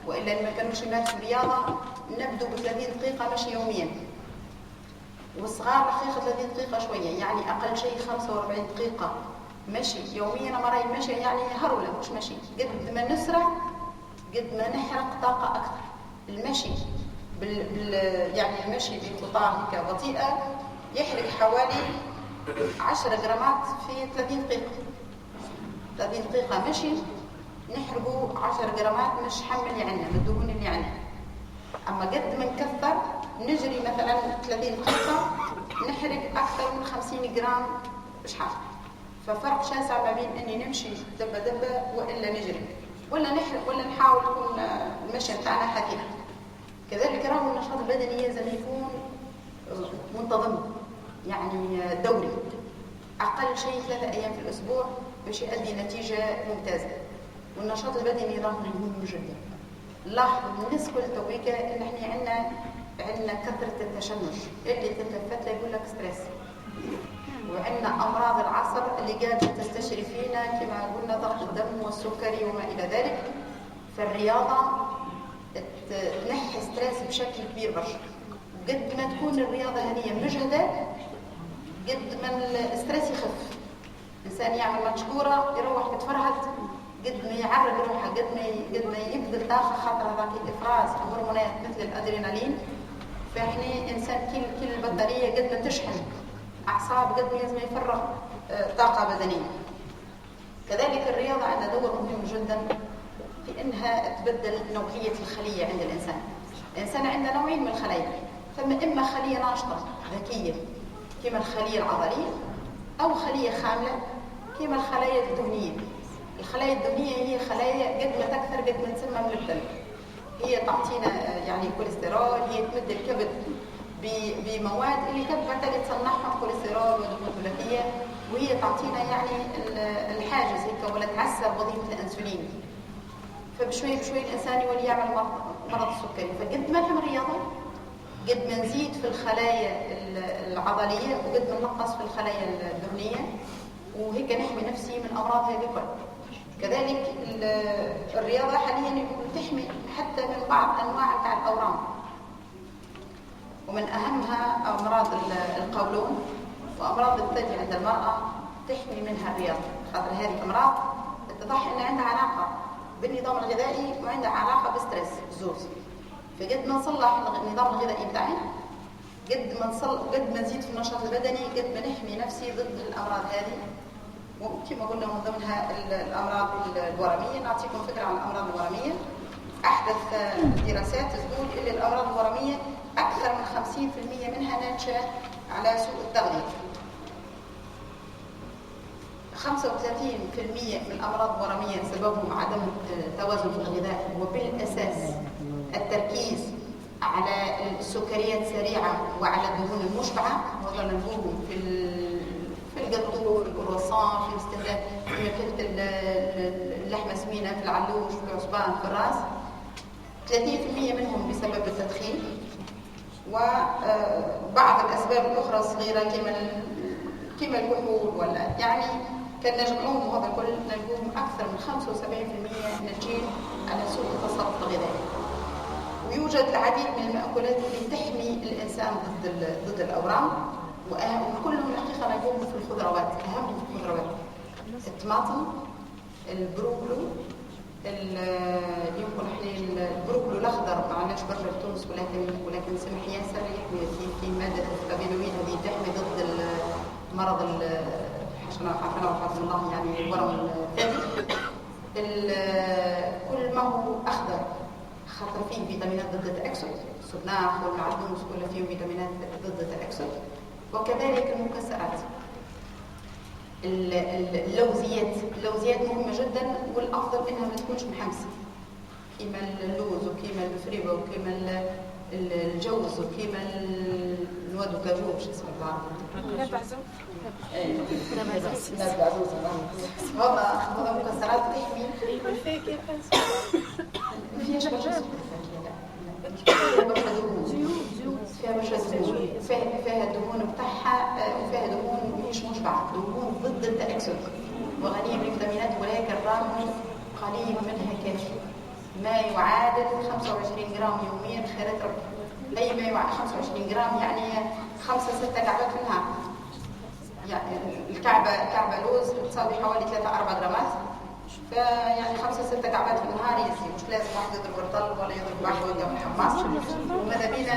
وإلا ما كانوش يمارسوا الرياضة نبدو ب 30 دقيقة مشي يوميا. والصغار الحقيقة 30 دقيقة شوية، يعني أقل شيء 45 دقيقة مشي يوميا. مرة المشي يعني هرولة مش مشي، قد ما نسرع قد ما نحرق طاقة أكثر. المشي يعني المشي بقطاع هيك بطيئة يحرق حوالي 10 جرامات في 30 دقيقة. 30 دقيقة مشي نحرقوا 10 جرامات مش حمل اللي عندنا من الدهون اللي عندنا. أما قد ما نكثر نجري مثلا 30 دقيقة نحرق أكثر من 50 جرام شحال. ففرق شاسع ما بين إني نمشي دبة وإلا نجري ولا نحرق ولا نحاول يكون المشي بتاعنا خفيف. كذلك راهو النشاط البدني لازم يكون منتظم، يعني دوري، أقل شيء 3 أيام في الأسبوع باش يؤدي نتيجة ممتازة. والنشاط البدني راه مهم جدا. لاحظوا الناس كل تويكا إن إحنا عندنا كثرة التشنج اللي تتلفت يقول لك ستريس، وعندنا أمراض العصر اللي قاعدة تستشري فينا كما قلنا ضغط الدم والسكري وما إلى ذلك. فالرياضة تنحي ستريس بشكل كبير برشا. قد ما تكون الرياضة هذه مجهدة قد ما الستريس يخف. إنسان يعمل ماتش كورة يروح يتفرهد قد ما يعرق روحه قد ما يبذل طاقة خاطر هذاك إفراز هرمونات مثل الأدرينالين. فإحنا إنسان كل البطارية قد ما تشحن أعصاب قد ما لازم يفرغ طاقة بدنية. كذلك الرياضة عندها دور مهم جدا في إنها تبدل نوعية الخلية عند الإنسان. الإنسان عنده نوعين من الخلايا، ثم إما خلية ناشطة ذكية كما الخلية العضلية، أو خلية خاملة كما الخلايا الدهنية. الخلايا الدهنية هي خلايا قد ما تكثر قد ما تسمى من الدم. هي تعطينا يعني كوليسترول، هي تمد الكبد بمواد اللي كانت بالتالي تصنعها كوليسترول ودهون ثلاثية، وهي تعطينا يعني الحاجز هيك ولا تعسر وظيفه الانسولين. فبشوي بشوي الانسان يولي يعمل مرض السكري. فقد ما نعمل رياضه قد ما نزيد في الخلايا العضليه وقد ما ننقص في الخلايا الدهنيه، وهيك نحمي نفسي من امراض هذه الكل. كذلك الرياضه حاليا تحمي حتى من بعض انواع تاع الاورام، ومن اهمها امراض القولون وامراض الثدي عند المراه تحمي منها الرياضه. خاطر هذه امراض اتضح ان عندها علاقه بالنظام الغذائي وعندها علاقه بالستريس زوز. فقد ما نصلح النظام الغذائي بتاعي قد ما نزيد في النشاط البدني قد ما نحمي نفسي ضد الامراض هذه. وكما قلنا من ضمنها الامراض الورميه. نعطيكم فكره عن الامراض الورميه. احدث دراسات تقول ان الامراض الورميه اكثر من 50% منها ناتجه على سوء التغذيه. 35% من الامراض الورميه سببهم عدم التوازن في الغذاء، وبالاساس التركيز على السكريات السريعه وعلى الدهون المشبعه، وهذا نلقوهم في الجاتو، في الكرواسون، في الاستهلاك، في اكلة اللحمه سمينه، في العلوش، في العصبان، في الراس. 30% منهم بسبب التدخين، وبعض الاسباب الاخرى الصغيره كما الكحول ولا يعني كان نجمعهم، وهذا الكل نلقوهم اكثر من 75% ناتجين على سوء التصرف الغذائي. ويوجد العديد من المأكولات اللي تحمي الانسان ضد الاورام، وكلهم الحقيقه نلقوهم في الخضروات. اهم في الخضروات الطماطم، البروكلو، يمكن احنا البروكلو الاخضر ما عندناش برشا في تونس، ولكن سمح ياسر يحمي في ماده الفلافونويد هذه تحمي ضد مرض عافانا وعافاكم الله يعني الورم الثدي. كل ما هو اخضر خاطر فيه فيتامينات ضد التأكسد، السبناخ والمعدنوس كلها فيهم فيتامينات ضد التأكسد. وكذلك المكسرات، اللوزيات مهمه جدا، والافضل انها ما تكونش محمسه، كيما اللوز وكيما الفريبه وكيما الجوز وكيما النواد وكاجو. شو اسمه بالعربي؟ هذا مكسرات تحمي. فيها شبكه فيها الدهون بتاعها، وفيها دهون مش مشبعه، دهون ضد التأكسد وغنيه بالفيتامينات، ولكن رغم قليل منها كافي. ما يعادل 25 جرام يوميا خيرات ربي. اي ما يعادل 25 جرام يعني 5-6 كعبات في النهار. يعني كعبه لوز تساوي حوالي 3-4 جرامات، فيعني 5-6 كعبات في النهار يزي. مش لازم واحد يضرب رطل ولا يضرب واحد ويبقى محمص، وماذا بينا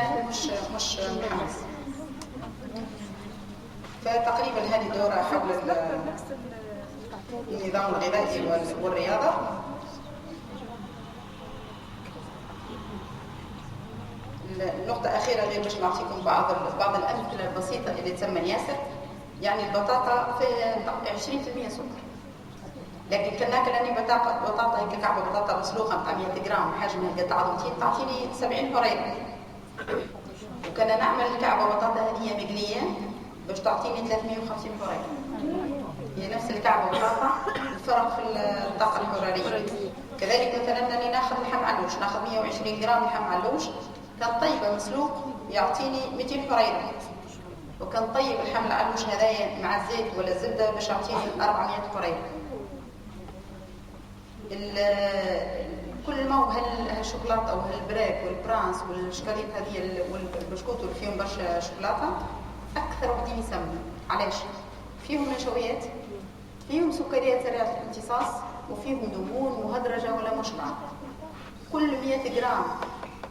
مش محمص. فتقريبا هذه الدورة حول النظام الغذائي والرياضة. النقطة الأخيرة غير باش نعطيكم بعض الأمثلة البسيطة اللي تسمى ياسر. يعني البطاطا فيها 20% سكر، لكن كان ناكل اني بطاطا هيك كعبه بطاطا مسلوقه بتاع 100 جرام حجمها قد عظمتين تعطيني 70 حريره. وكان نعمل كعبه بطاطا هذه مقليه باش تعطيني 350 حريره. هي نفس الكعبه بطاطا، الفرق في الطاقه الحراريه. كذلك مثلا اني ناخذ لحم علوش، ناخذ 120 جرام لحم علوش كان طيبه مسلوق يعطيني 200 حريره، وكان طيب الحم العلوش هذايا مع الزيت ولا الزبده باش يعطيني 400 حريره. كل ما هو هالشوكولاته او هالبراك والبرانس والشوكولات هذه والبسكوت اللي فيهم برشا شوكولاته اكثر وحدين يسمنوا. علاش؟ فيهم نشويات، فيهم سكريات سريعه الامتصاص، وفيهم دهون مهدرجه ولا مشبعه. كل 100 جرام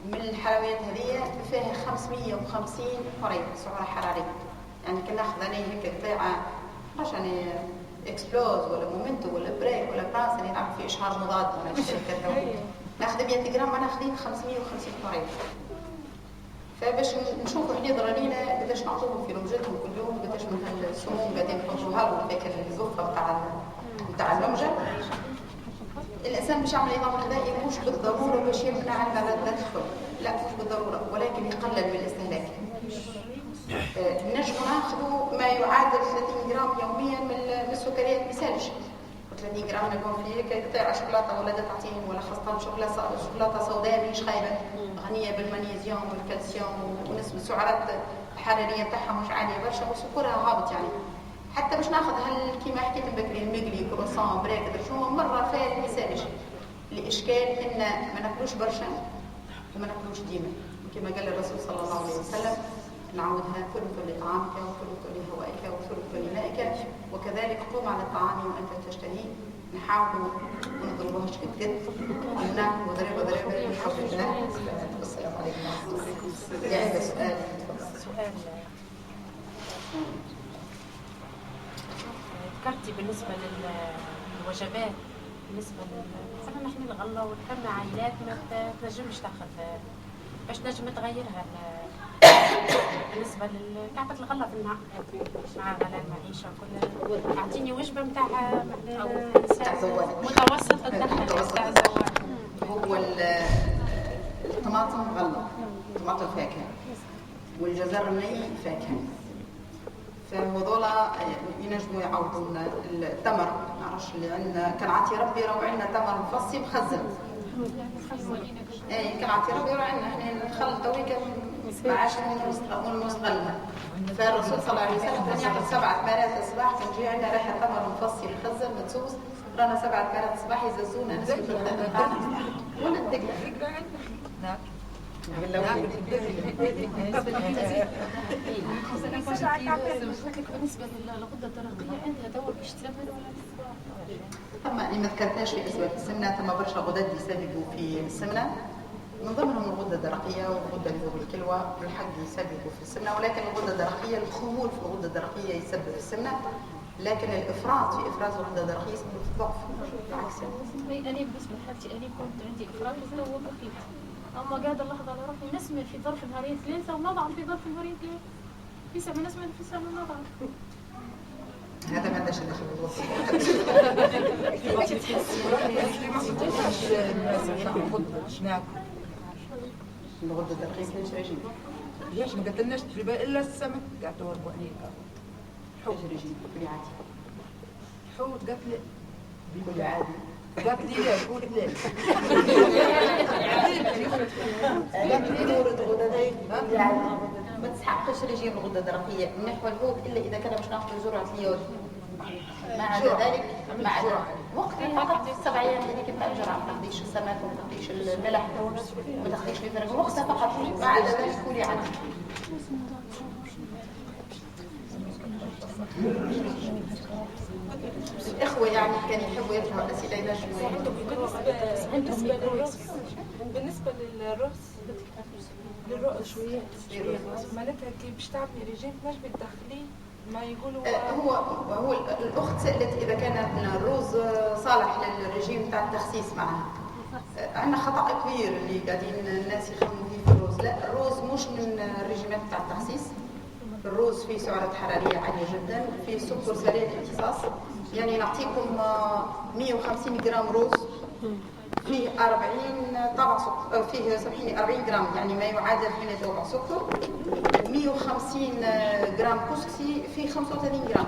من الحلويات هذه فيها 550 حريره سعره حراريه. يعني كنا ناخذ انا هيك بتاعه عشان اكسبلوز ولا مومنتو ولا بريك ولا برانس اللي نعرف فيه اشهار مضاد ولا شركه ناخذ 100 جرام ما ناخذين 550 حريره. فباش نشوفوا احنا ضررينا قداش نعطوهم في لمجتهم كل يوم، قداش من هالسموم قاعدين نحطوها لهم ذاك القفه بتاع اللمجه. الانسان باش يعمل نظام غذائي مش بالضروره باش يمنع الملذات الكل، لا مش بالضروره، ولكن يقلل من الاستهلاك. نجم ناخذ ما يعادل 30 جرام يوميا من 30 جرام نقوم فيه كي قطع شوكولاته ولا تعطيهم ولا خاصه شوكولاته سوداء مش خايبه غنيه بالمغنيسيوم والكالسيوم ونسبه السعرات الحراريه بتاعها مش عاليه برشا وسكرها هابط يعني. حتى باش ناخذ كيما حكيت بكري المقلي كروسون بريك شو مره فات ما يسالش الاشكال ان ما ناكلوش برشا وما ناكلوش ديما كما قال الرسول صلى الله عليه وسلم نعودها ثلث لطعامك وثلث لهوائك وثلث لمائك وكذلك قوم على الطعام وانت تشتهي نحاولوا ما نضربوهاش كتكت ونعمل وضرب بحول الله. السلام عليكم ورحمه الله. يعني سؤال ذكرتي بالنسبة للوجبات بالنسبة مثلا نحن الغلة وذكرنا عائلات ما تنجمش تاخذ باش نجم تغيرها بالنسبة لكعبة الغلة في النهار مع غلاء المعيشة كلها. أعطيني وجبة متاعها متوسط تاع زوال. هو الطماطم غلة طماطم فاكهة والجزر الني فاكهة فهذولا ينجموا يعوضوا لنا التمر. نعرفش اللي عندنا كان عطي ربي راهو عندنا تمر مفصي مخزن. اي كان عطي ربي راهو عندنا احنا نخلط تويكا مع 10 ونص غلة. فالرسول صلى الله عليه وسلم كان يعطي 7 تمرات الصباح كنجي عندنا ريحه تمر مفصي مخزن مدسوس رانا 7 تمرات الصباح يززونا نسبة الدقة وندقنا. بالنسبة للغدة الدرقية عندها دور باش تسمن ولا ثم اللي ما ذكرتهاش في اسباب السمنه ثم برشا غدد يسببوا في السمنه من ضمنهم الغده الدرقيه والغده اللي هو الكلوه بالحق يسببوا في السمنه ولكن الغده الدرقيه الخمول في الغده الدرقيه يسبب السمنه لكن الافراط في افراز الغده الدرقيه يسبب في الضعف بالعكس. انا بالنسبه لحالتي انا كنت عندي افراط وتوا وقفت اما قاعده اللحظه على روحي نسمع في ظرف نهارين 3 ونضعف في ظرف نهارين 3 في ساعه نسمع في ساعه ونضعف. هذا ما عندهاش دخل بالوصف. الغدة الدرقية كلش رجيم. ليش ما قتلناش تجربة إلا السمك قاعد توربوا عليك. حوت رجيم بكل عادي. حوت قتل بكل عادي. قتل لا حوت لا. ما تسحقش رجيم الغدة الدرقية من نحو الحوت إلا إذا كان باش ناخذ جرعة اليود. ما عدا ذلك مع وقت فقط 7 أيام هذيك نتاع الجرعة ما تاخذيش السمك وما تاخذيش الملح ما تاخذيش الفرق وقتها فقط ما عدا ذلك كلي عادي. الإخوة يعني كان يحبوا يرفعوا أسئلة ينجموا. بالنسبة للرؤس شوية معناتها كي باش تعملي ريجيم تنجمي تدخليه ما يقولوا هو الأخت سألت إذا كان الروز صالح للرجيم تاع التخسيس معها. عندنا خطأ كبير اللي قاعدين الناس يخدموا فيه في الروز. لا الروز مش من الرجيمات تاع التخسيس. الروز فيه سعرات حرارية عالية جدا فيه سكر سريع الامتصاص يعني نعطيكم 150 جرام روز فيه 40 طبع سكر فيه 40 جرام يعني ما يعادل 2 طبع سكر 150 جرام كسكسي فيه 35 جرام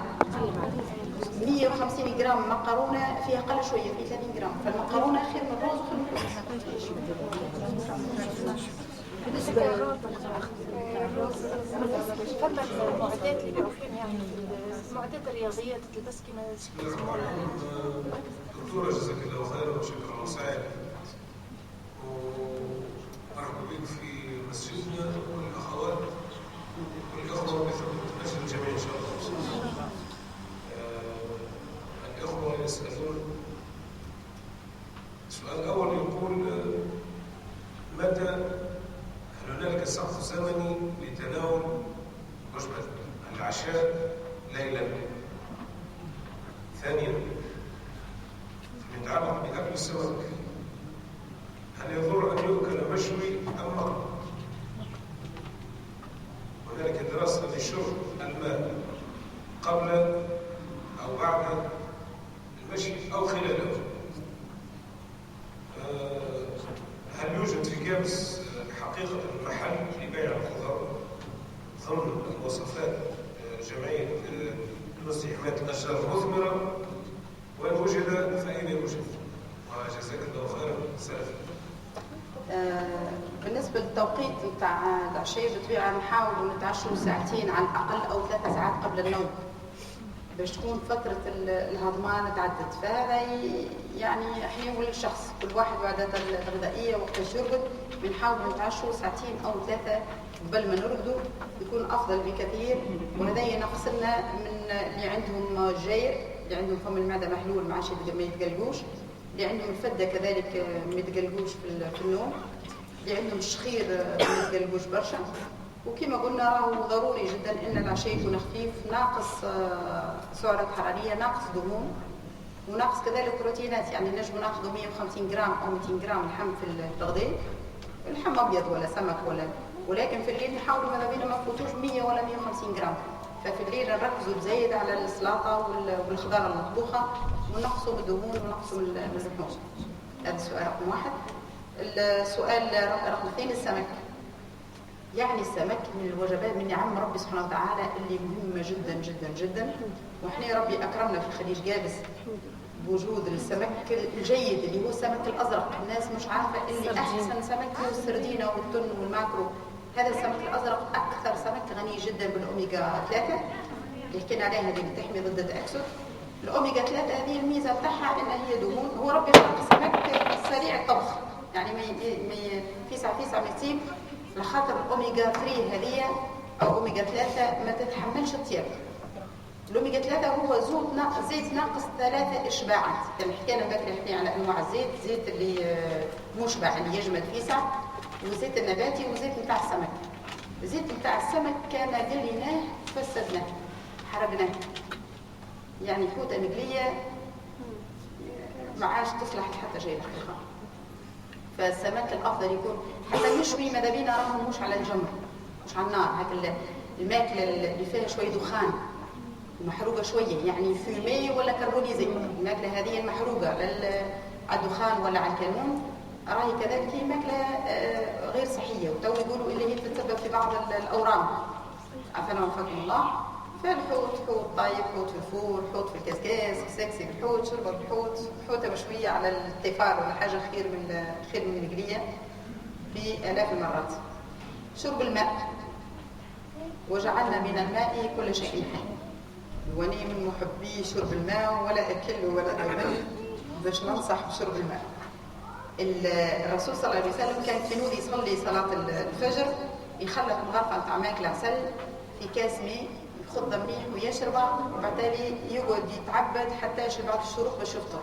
150 جرام مقارونة فيها أقل شوية فيه 30 جرام فالمقارونة خير من الروز وخير من الكسكسي. فما المعدات اللي بيعرفين يعني المعدات الرياضية تلبس كما دكتورة جزاك الله خير وشكرا وسعيد ومرحبا بك في مسجدنا والأخوات والأخوة بثبت مسجد الجميع إن شاء الله. الأخوة يسألون السؤال الأول يقول متى هل هنالك سقف زمني لتناول وجبة العشاء ليلا؟ ثانيا يتعلق بأكل السمك هل يضر أن يؤكل مشوي أم مقلي؟ هنالك دراسة لشرب الماء قبل أو بعد المشي أو خلاله. هل يوجد في كابس حقيقة محل لبيع الخضار ضمن المواصفات جمعية توزيع حماية الأشجار المثمرة وإن وجد فأين يوجد؟ وجزاك الله خيرا سلف. بالنسبة للتوقيت بتاع العشاء بطبيعة نحاول نتعشوا ساعتين على الأقل أو 3 ساعات قبل النوم باش تكون فترة الهضمان تعدت. فهذا يعني يحيو الشخص، كل واحد وعاداته الغذائية وقت يرقد بنحاول نتعشوا ساعتين أو 3 قبل ما نرقدوا، يكون أفضل بكثير. وهذا ينقص لنا من اللي عندهم جير، اللي عندهم فم المعدة محلول ما عادش ما يتقلقوش، اللي عندهم الفدة كذلك ما يتقلقوش في النوم، اللي عندهم الشخير ما يتقلقوش برشا. وكما قلنا راهو ضروري جدا ان العشاء يكون خفيف، ناقص سعرات حراريه، ناقص دهون، وناقص كذلك بروتينات. يعني نجم ناخذ 150 جرام او 200 جرام لحم في الغداء، اللحم ابيض ولا سمك ولكن في الليل نحاولوا ماذا بينا ما نفوتوش 100 ولا 150 جرام. ففي الليل نركزوا بزايد على السلطه والخضار المطبوخه، ونقصوا بالدهون ونقصوا من اللحوم. هذا السؤال رقم 1. السؤال رقم 2 السمك. يعني السمك من الوجبات من نعم ربي سبحانه وتعالى اللي مهمة جدا جدا جدا. وإحنا ربي أكرمنا في الخليج جابس بوجود السمك الجيد اللي هو السمك الأزرق. الناس مش عارفة اللي أحسن سمك هو السردينة والتن والماكرو. هذا السمك الأزرق أكثر سمك غني جدا بالأوميجا 3 اللي حكينا عليها، هذه اللي تحمي ضد التأكسد. الأوميجا 3 هذه الميزة بتاعها إن هي دهون. هو ربي خلق السمك سريع الطبخ، يعني في ساعة ما يتيب لخاطر الأوميجا 3 هذه أو أوميجا 3 ما تتحملش الطياب. الأوميجا 3 هو زيت ناقص 3 إشباعات. يعني حكينا بكري على أنواع الزيت، زيت اللي مشبع اللي يجمد فيسع، وزيت النباتي، وزيت متاع السمك. الزيت متاع السمك كان قليناه فسدناه حرقناه، يعني حوتة مقلية ما عادش تصلح حتى شيء الحقيقة. فالسمك الافضل يكون حتى مشوي ماذا بينا راهو مش على الجمر، مش على النار، هكا الماكله اللي فيها شويه دخان محروقه شويه، يعني فيمي ولا كربونيزي. الماكله هذه المحروقه على الدخان ولا على الكانون راهي كذلك هي ماكله غير صحيه، وتو يقولوا اللي هي تتسبب في بعض الاورام عافانا وفقكم الله. فالحوت حوت طايب، حوت في الفور، حوت في الكسكاس، سكسي بالحوت، شرب الحوت، حوته مشويه على الطفار ولا حاجه خير من المقليه بآلاف المرات. شرب الماء، وجعلنا من الماء كل شيء حي. وني من محبي شرب الماء ولا اكل ولا امل باش ننصح بشرب الماء. الرسول صلى الله عليه وسلم كان كنود يصلي صلاه الفجر يخلط مغرفه تاع ماكله عسل في كاس ماء، يخض مليح ويشربه، وبالتالي يقعد يتعبد حتى يشرب الشروق باش يفطر.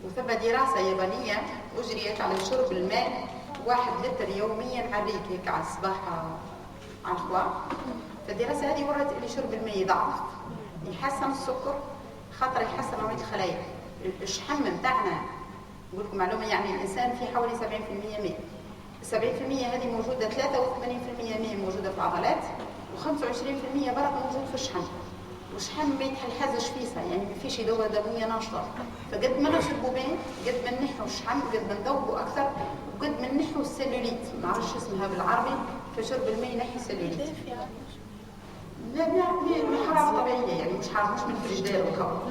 وثم دراسه يابانيه اجريت على شرب الماء 1 لتر يوميا على الريق هيك على الصباح على الخوار. فالدراسه هذه ورت اللي شرب الماء يضعف، يحسن السكر، خاطر يحسن نوعيه الخلايا. الشحم نتاعنا نقول لكم معلومه، يعني الانسان فيه حوالي 70% ماء. 70% هذه موجوده، 83% ماء موجوده في العضلات، و25% برك موجود في الشحم. والشحم ما يتحلحزش فيسا، يعني ما فيش دورة دموية ناشطة. فقد ما نشربوا بين قد ما نحوا الشحم، قد ما ندوبوا أكثر، وقد ما نحوا السلوليت، ما عرفش اسمها بالعربي. فشرب الماء ينحي السلوليت. لا حرارة طبيعية، يعني مش من الفريجدير وكذا،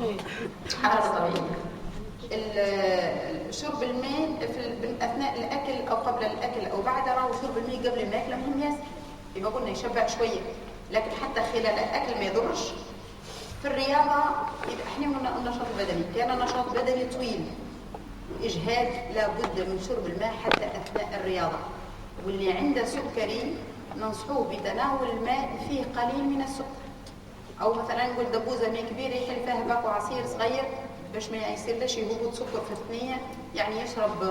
حرارة طبيعية. شرب الماء أثناء الأكل أو قبل الأكل أو بعد، راهو شرب الماء قبل الماكلة مهم ياسر. يبقى قلنا يشبع شوية، لكن حتى خلال الأكل ما يضرش. في الرياضة إذا احنا قلنا النشاط البدني، كان نشاط بدني طويل وإجهاد، لابد من شرب الماء حتى أثناء الرياضة. واللي عنده سكري ننصحوه بتناول الماء فيه قليل من السكر، أو مثلا نقول دبوزة ماء كبير يحل فيها باكو عصير صغير باش ما يصيرلش هبوط سكر في الثنية، يعني يشرب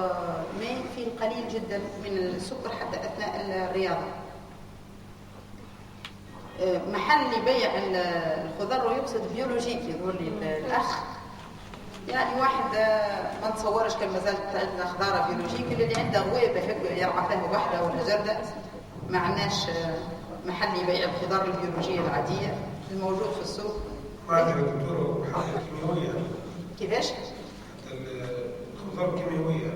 ماء فيه قليل جدا من السكر حتى أثناء الرياضة. محل لبيع الخضر ويقصد بيولوجيك يقول لي الأخ، يعني واحد ما نتصورش كان مازالت عندنا خضارة بيولوجيك، اللي عنده غويبة يحب يرعى فيها وحدة ولا جردة. ما عندناش محل يبيع الخضار البيولوجية العادية الموجود في السوق. ما عندنا دكتور حاجة كيميائية. كيفاش؟ الخضار كيميائية.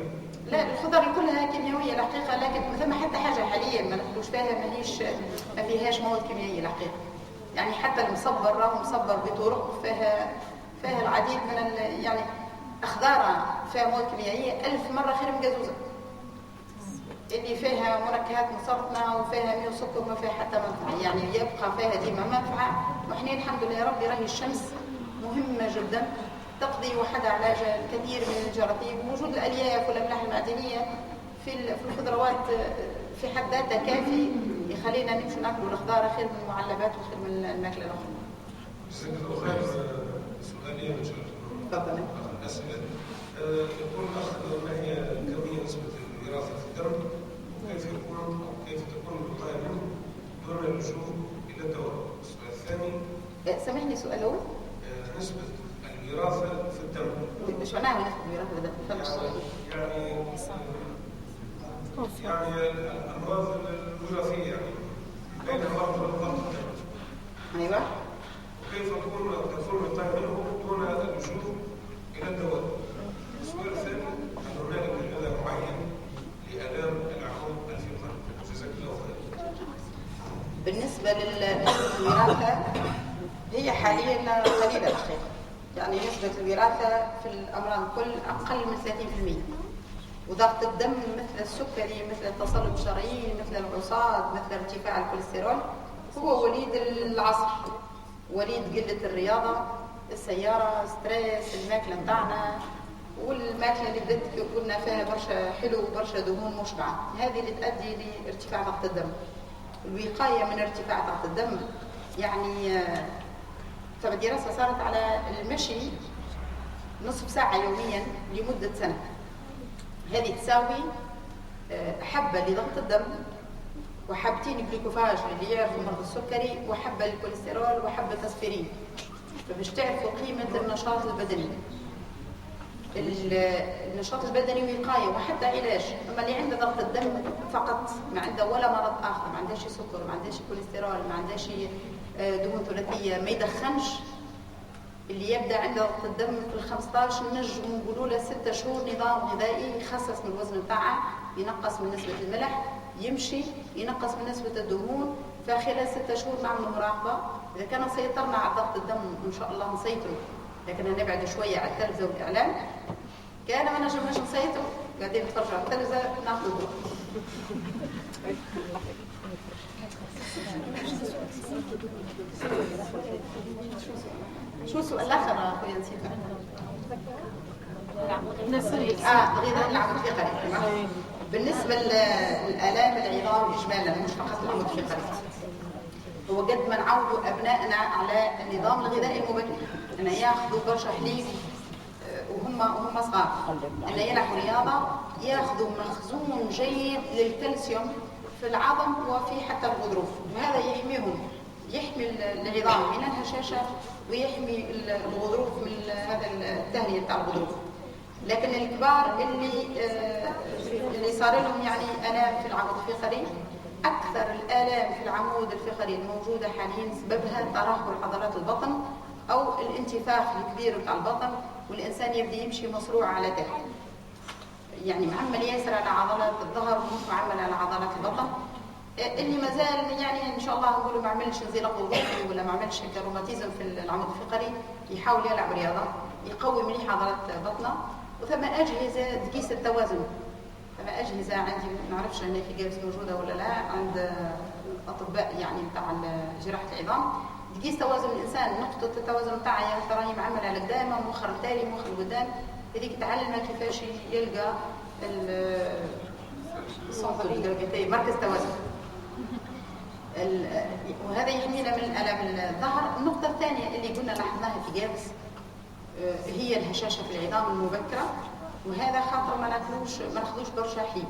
لا الخضر كلها كيميائية الحقيقة، لكن ما ثم حتى حاجة حاليا ما ناكلوش فيها ما فيهاش مواد كيميائية الحقيقة. يعني حتى المصبر راهو مصبر بطرق فيها العديد من يعني أخضارها فيها مواد كيميائية 1000 مرة خير من جازوزة اللي فيها منكهات مسرطنة وفيها مياه سكر وما فيها حتى منفعة، يعني يبقى فيها ديما منفعة. وإحنا الحمد لله يا ربي راهي الشمس مهمة جدا تقضي وحدها علاج الكثير من الجراثيم. وجود الألياف والأملاح المعدنية في الخضروات في حد ذاتها كافي يخلينا نمشي ناكلوا الخضار خير من المعلبات وخير من الماكلة الأخرى. جزاك الله خير. سؤالي ان شاء الله. تفضل. الأسئلة يقول الأخ ما هي كمية نسبة الوراثة في الدم وكيف تكون الوقاية منه دون اللجوء إلى الدواء؟ السؤال الثاني سامحني سؤال أول. نسبة الوراثة في الدم. مش معناها نسبة الوراثة في الدم. يعني الأمراض الوراثية يعني بين الأرض والأرض الدم. أيوة. وكيف تكون الوقاية منه دون اللجوء إلى الدواء؟ السؤال الثاني هل هنالك غذاء معين لآلام العمود الفقري؟ جزاك الله خير. بالنسبة للوراثة هي حاليا قليلة الشيء، يعني نسبة الوراثة في الأمراض الكل أقل من 30%. وضغط الدم مثل السكري مثل التصلب الشرايين مثل العصاد مثل ارتفاع الكوليسترول هو وليد العصر، وليد قلة الرياضة، السيارة، ستريس، الماكلة متاعنا، والماكلة اللي بدأت قلنا فيها برشا حلو وبرشا دهون مشبعة، هذه اللي تؤدي لارتفاع ضغط الدم. الوقاية من ارتفاع ضغط الدم يعني تبع دراسة صارت على المشي نصف ساعة يوميا لمدة سنة، هذه تساوي حبة لضغط الدم وحبتين جلوكوفاج اللي يعرفوا مرض السكري وحبة للكوليسترول وحبة اسبرين. فباش تعرفوا قيمة النشاط البدني. النشاط البدني وقاية وحتى علاج. أما اللي عنده ضغط الدم فقط ما عنده ولا مرض آخر، ما عندهش سكر، ما عندهش كوليسترول، ما عندهش دهون ثلاثية، ما يدخنش، اللي يبدا عنده ضغط الدم في ال 15 نجم نقولوا له 6 شهور نظام غذائي يخصص من الوزن بتاعه، ينقص من نسبة الملح، يمشي ينقص من نسبة الدهون، فخلال 6 شهور نعمل مراقبة. إذا كان سيطرنا على ضغط الدم إن شاء الله نسيطره، لكن نبعد شوية على التلفزة والإعلام. كان ما نجمناش نسيطر قاعدين نتفرجوا على التلفزة ناخذ الدواء. شو السؤال الآخر أخويا نسيت؟ غذاء العمود الفقري. بالنسبة للآلام العظام إجمالا مش فقط العمود الفقري، هو قد ما نعودوا أبنائنا على النظام الغذائي المبكر، أن يأخذوا برشا حليب وهم صغار، أن يلعبوا رياضة، يأخذوا مخزون جيد للكالسيوم في العظم وفي حتى الغضروف، وهذا يحميهم، يحمي العظام من الهشاشة ويحمي الغضروف من هذا التهنية بتاع الغضروف. لكن الكبار اللي صار لهم يعني آلام في العمود الفقري، أكثر الآلام في العمود الفقري الموجودة حاليا سببها ترهل عضلات البطن أو الانتفاخ الكبير بتاع البطن، والإنسان يبدأ يمشي مصروع على تحت، يعني معمل ياسر على عضلات الظهر ومش معمل على عضلات البطن. اللي مازال يعني ان شاء الله نقولوا ما عملش انزلاق غضروفي ولا ما عملش روماتيزم في العمود الفقري، يحاول يلعب رياضه، يقوي مليح عضلات بطنه. وثم اجهزه تقيس التوازن، ثم اجهزه عندي ما نعرفش هنا في جالس موجوده ولا لا، عند اطباء يعني بتاع جراحه العظام، تقيس توازن الانسان، نقطه التوازن بتاعها يعني تراهي معمل على قدام، مخ التالي مخ القدام، هذيك تعلمه كيفاش يلقى مركز توازن. وهذا يحمينا من الم الظهر. النقطه الثانيه اللي قلنا لاحظناها في جابس هي الهشاشه في العظام المبكره، وهذا خاطر ما ناخذوش برشا حليب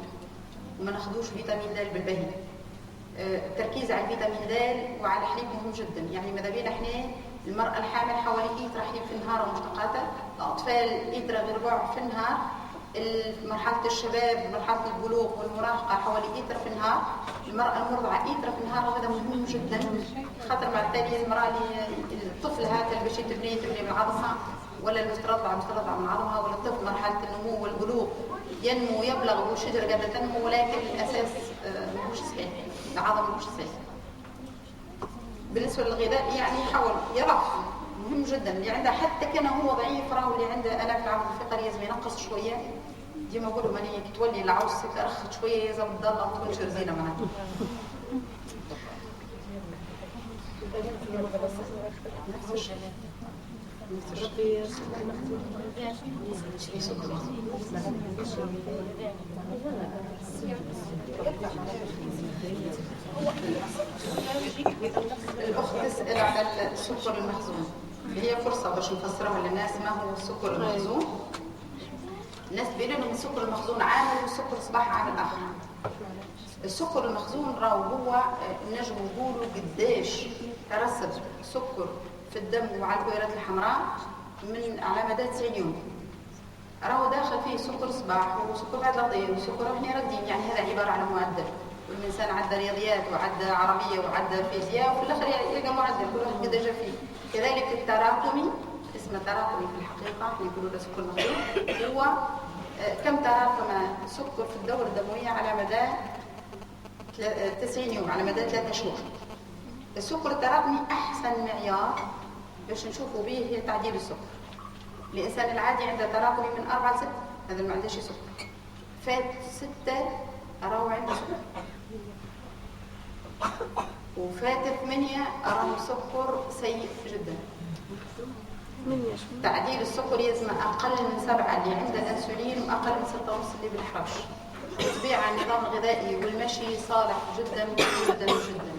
وما ناخذوش فيتامين د بالبهي. التركيز على الفيتامين د وعلى الحليب مهم جدا، يعني ماذا بينا احنا المراه الحامل حوالي لتر حليب في النهار ومشتقاته، الاطفال لتر غير ربع في النهار، مرحله الشباب مرحله البلوغ والمراهقه حوالي لتر في النهار، المراه المرضعه لتر في النهار، وهذا مهم جدا خاطر مع التالي المراه الطفل هذا اللي باش تبني من عظمها، ولا المسترضعه من عظمها، ولا الطفل مرحله النمو والبلوغ ينمو يبلغ والشجره قاعده تنمو، ولكن الاساس مش صحيح، العظم مش صحيح. بالنسبه للغذاء يعني يحاول يضعف مهم جدا. اللي عنده حتى كان هو ضعيف راهو اللي عنده آلام العمود الفقري لازم ينقص شويه. ديما نقولوا ماني كي تولي العوز ترخت شويه يلزم تضل تنشر زينه معناتها. الأخت تسأل على السكر المخزون. هي فرصة باش نفسرها للناس ما هو السكر المخزون. الناس بيقولوا لهم السكر المخزون عامل والسكر الصباح عامل آخر. السكر المخزون راهو هو نجم نقولوا قداش ترسب سكر في الدم وعلى البويرات الحمراء من على مدى 90 يوم. راهو داخل فيه سكر صباح وسكر بعد الغداء وسكر احنا راقدين، يعني هذا عباره على معدل. والانسان عدى رياضيات وعدى عربيه وعدى فيزياء وفي الاخر يلقى معدل كل واحد قد جا فيه. كذلك التراكمي، اسمه تراكمي في الحقيقه احنا نقولوا له سكر مخزون، هو كم تراكم سكر في الدوره الدمويه على مدى 90 يوم، على مدى 3 شهور. السكر التراكمي احسن معيار باش نشوفوا به هي تعديل السكر. الانسان العادي عنده تراكمي من 4 ل 6، هذا ما عندهش سكر. فات 6 راهو عنده سكر، وفات 8 راهو سكر سيء جدا. تعديل السكر يلزم اقل من 7، اللي عنده انسولين، واقل من 6.5 اللي بالحرش. بالطبيعه النظام الغذائي والمشي صالح جدا جدا جدا.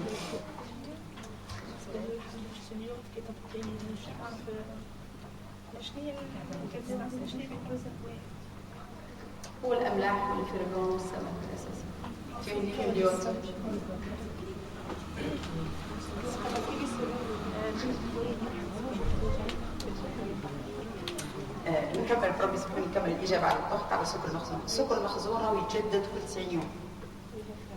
هو الأملاح والفريون والسمك الأساسي. في اليوم نكمل ربي سبحانه نكمل الإجابة على الضغط على السكر المخزون. السكر المخزون هو يتجدد كل 90 يوم.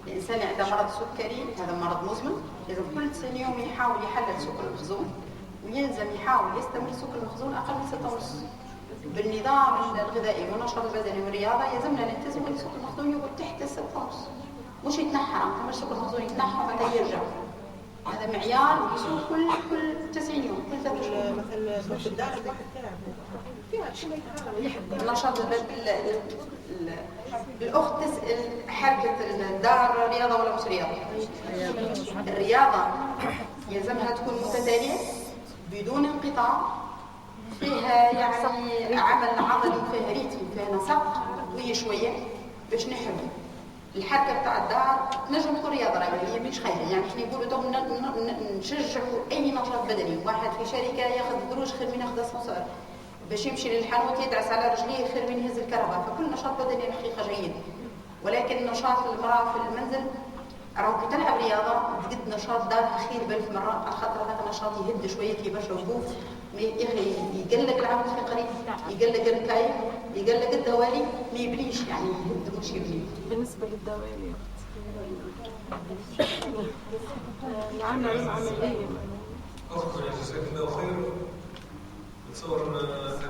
الإنسان اللي عنده مرض سكري هذا مرض مزمن، لازم كل 90 يوم يحاول يحلل السكر المخزون، ويلزم يحاول يستمر السكر المخزون أقل من 6.5. بالنظام الغذائي والنشاط البدني والرياضة يلزمنا نلتزم ان السكر المخزون يقعد تحت 6.5، مش يتنحى. ما السكر المخزون يتنحى وبعدين يرجع. هذا معيار يسوي كل 90 يوم، كل 3 شهور. مثل في الدار النشاط البدني. الأخت تسأل حركة الدار رياضة ولا مش رياضة؟ الرياضة يلزمها تكون متتالية بدون انقطاع، فيها يعني عمل عضلي، فيها ريتم، فيها نسق قوية شوية باش نحمي. الحركة بتاع الدار نجم تكون رياضة، هي مش خير. يعني احنا نقولوا دوم نشجعوا أي نشاط بدني. واحد في شركة ياخذ قروش خير من ياخذ اسانسير، باش يمشي للحانوت يدعس على رجليه خير من يهز الكهرباء. فكل نشاط بدني الحقيقة جيد، ولكن نشاط المرأة في المنزل راهو كي تلعب رياضة قد نشاط دارها خير بألف مرة، على خاطر هذاك النشاط يهد شوية كي برشا وقوف، يقلق العمود الفقري، يقلق الركايب، يقلق الدوالي، ما يبليش يعني يهد مش يبلي. بالنسبة للدوالي العمل العملية أخرى جزاك الله خير. نتصور أن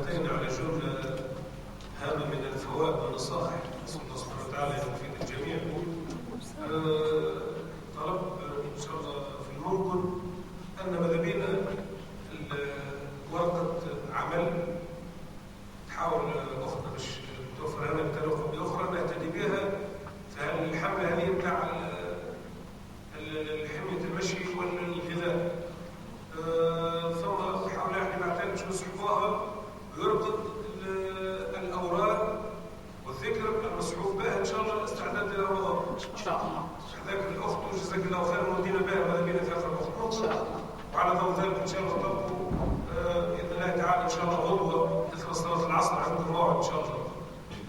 أتينا على جملة هامة من الفوائد والنصائح، نسأل الله سبحانه وتعالى أن يفيد الجميع. طلب إن شاء الله في الممكن أن ماذا بينا ورقة عمل تحاول أختنا باش توفر لنا بطريقة بأخرى نهتدي بها في الحملة هذه بتاع حمية المشي والغذاء. ثم حاول احنا نعتمد باش نصحبوها ويربط الأوراق والذكر المصحوب بها إن شاء الله استعداد لرمضان. إن شاء الله. حذاك الأخت وجزاك الله خيرا ودينا بها وهذا بينا في آخر الأخت. إن شاء الله. وعلى ضوء ذلك إن شاء الله تبقوا بإذن الله تعالى إن شاء الله غدوة إثر صلاة العصر عندكم موعد إن شاء الله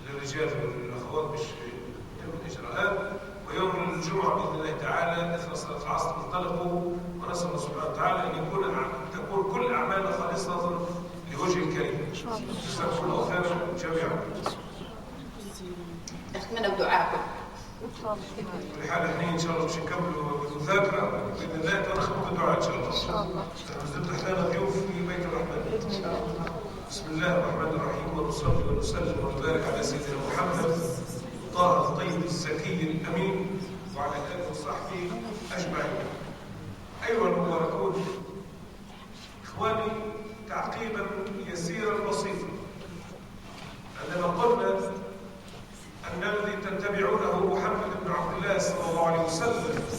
للرجال والأخوات باش يتم الإجراءات. ويوم الجمعة بإذن الله تعالى إثر صلاة العصر انطلقوا، ونسأل الله سبحانه وتعالى أن تكون كل أعمالنا خالصة لوجه الكريم. جزاكم الله خيرا جميعا. نختمنا بدعائكم. في الحال احنا ان شاء الله باش نكملوا المذاكره باذن الله تنختموا بالدعاء ان شاء الله. ان شاء الله. نزلت احنا ضيوف في بيت الرحمن. ان شاء الله. بسم الله الرحمن الرحيم، ونصلي ونسلم ونبارك على سيدنا محمد طه الطيب الزكي الامين وعلى اله وصحبه اجمعين. ايها المباركون، اخواني الزفت.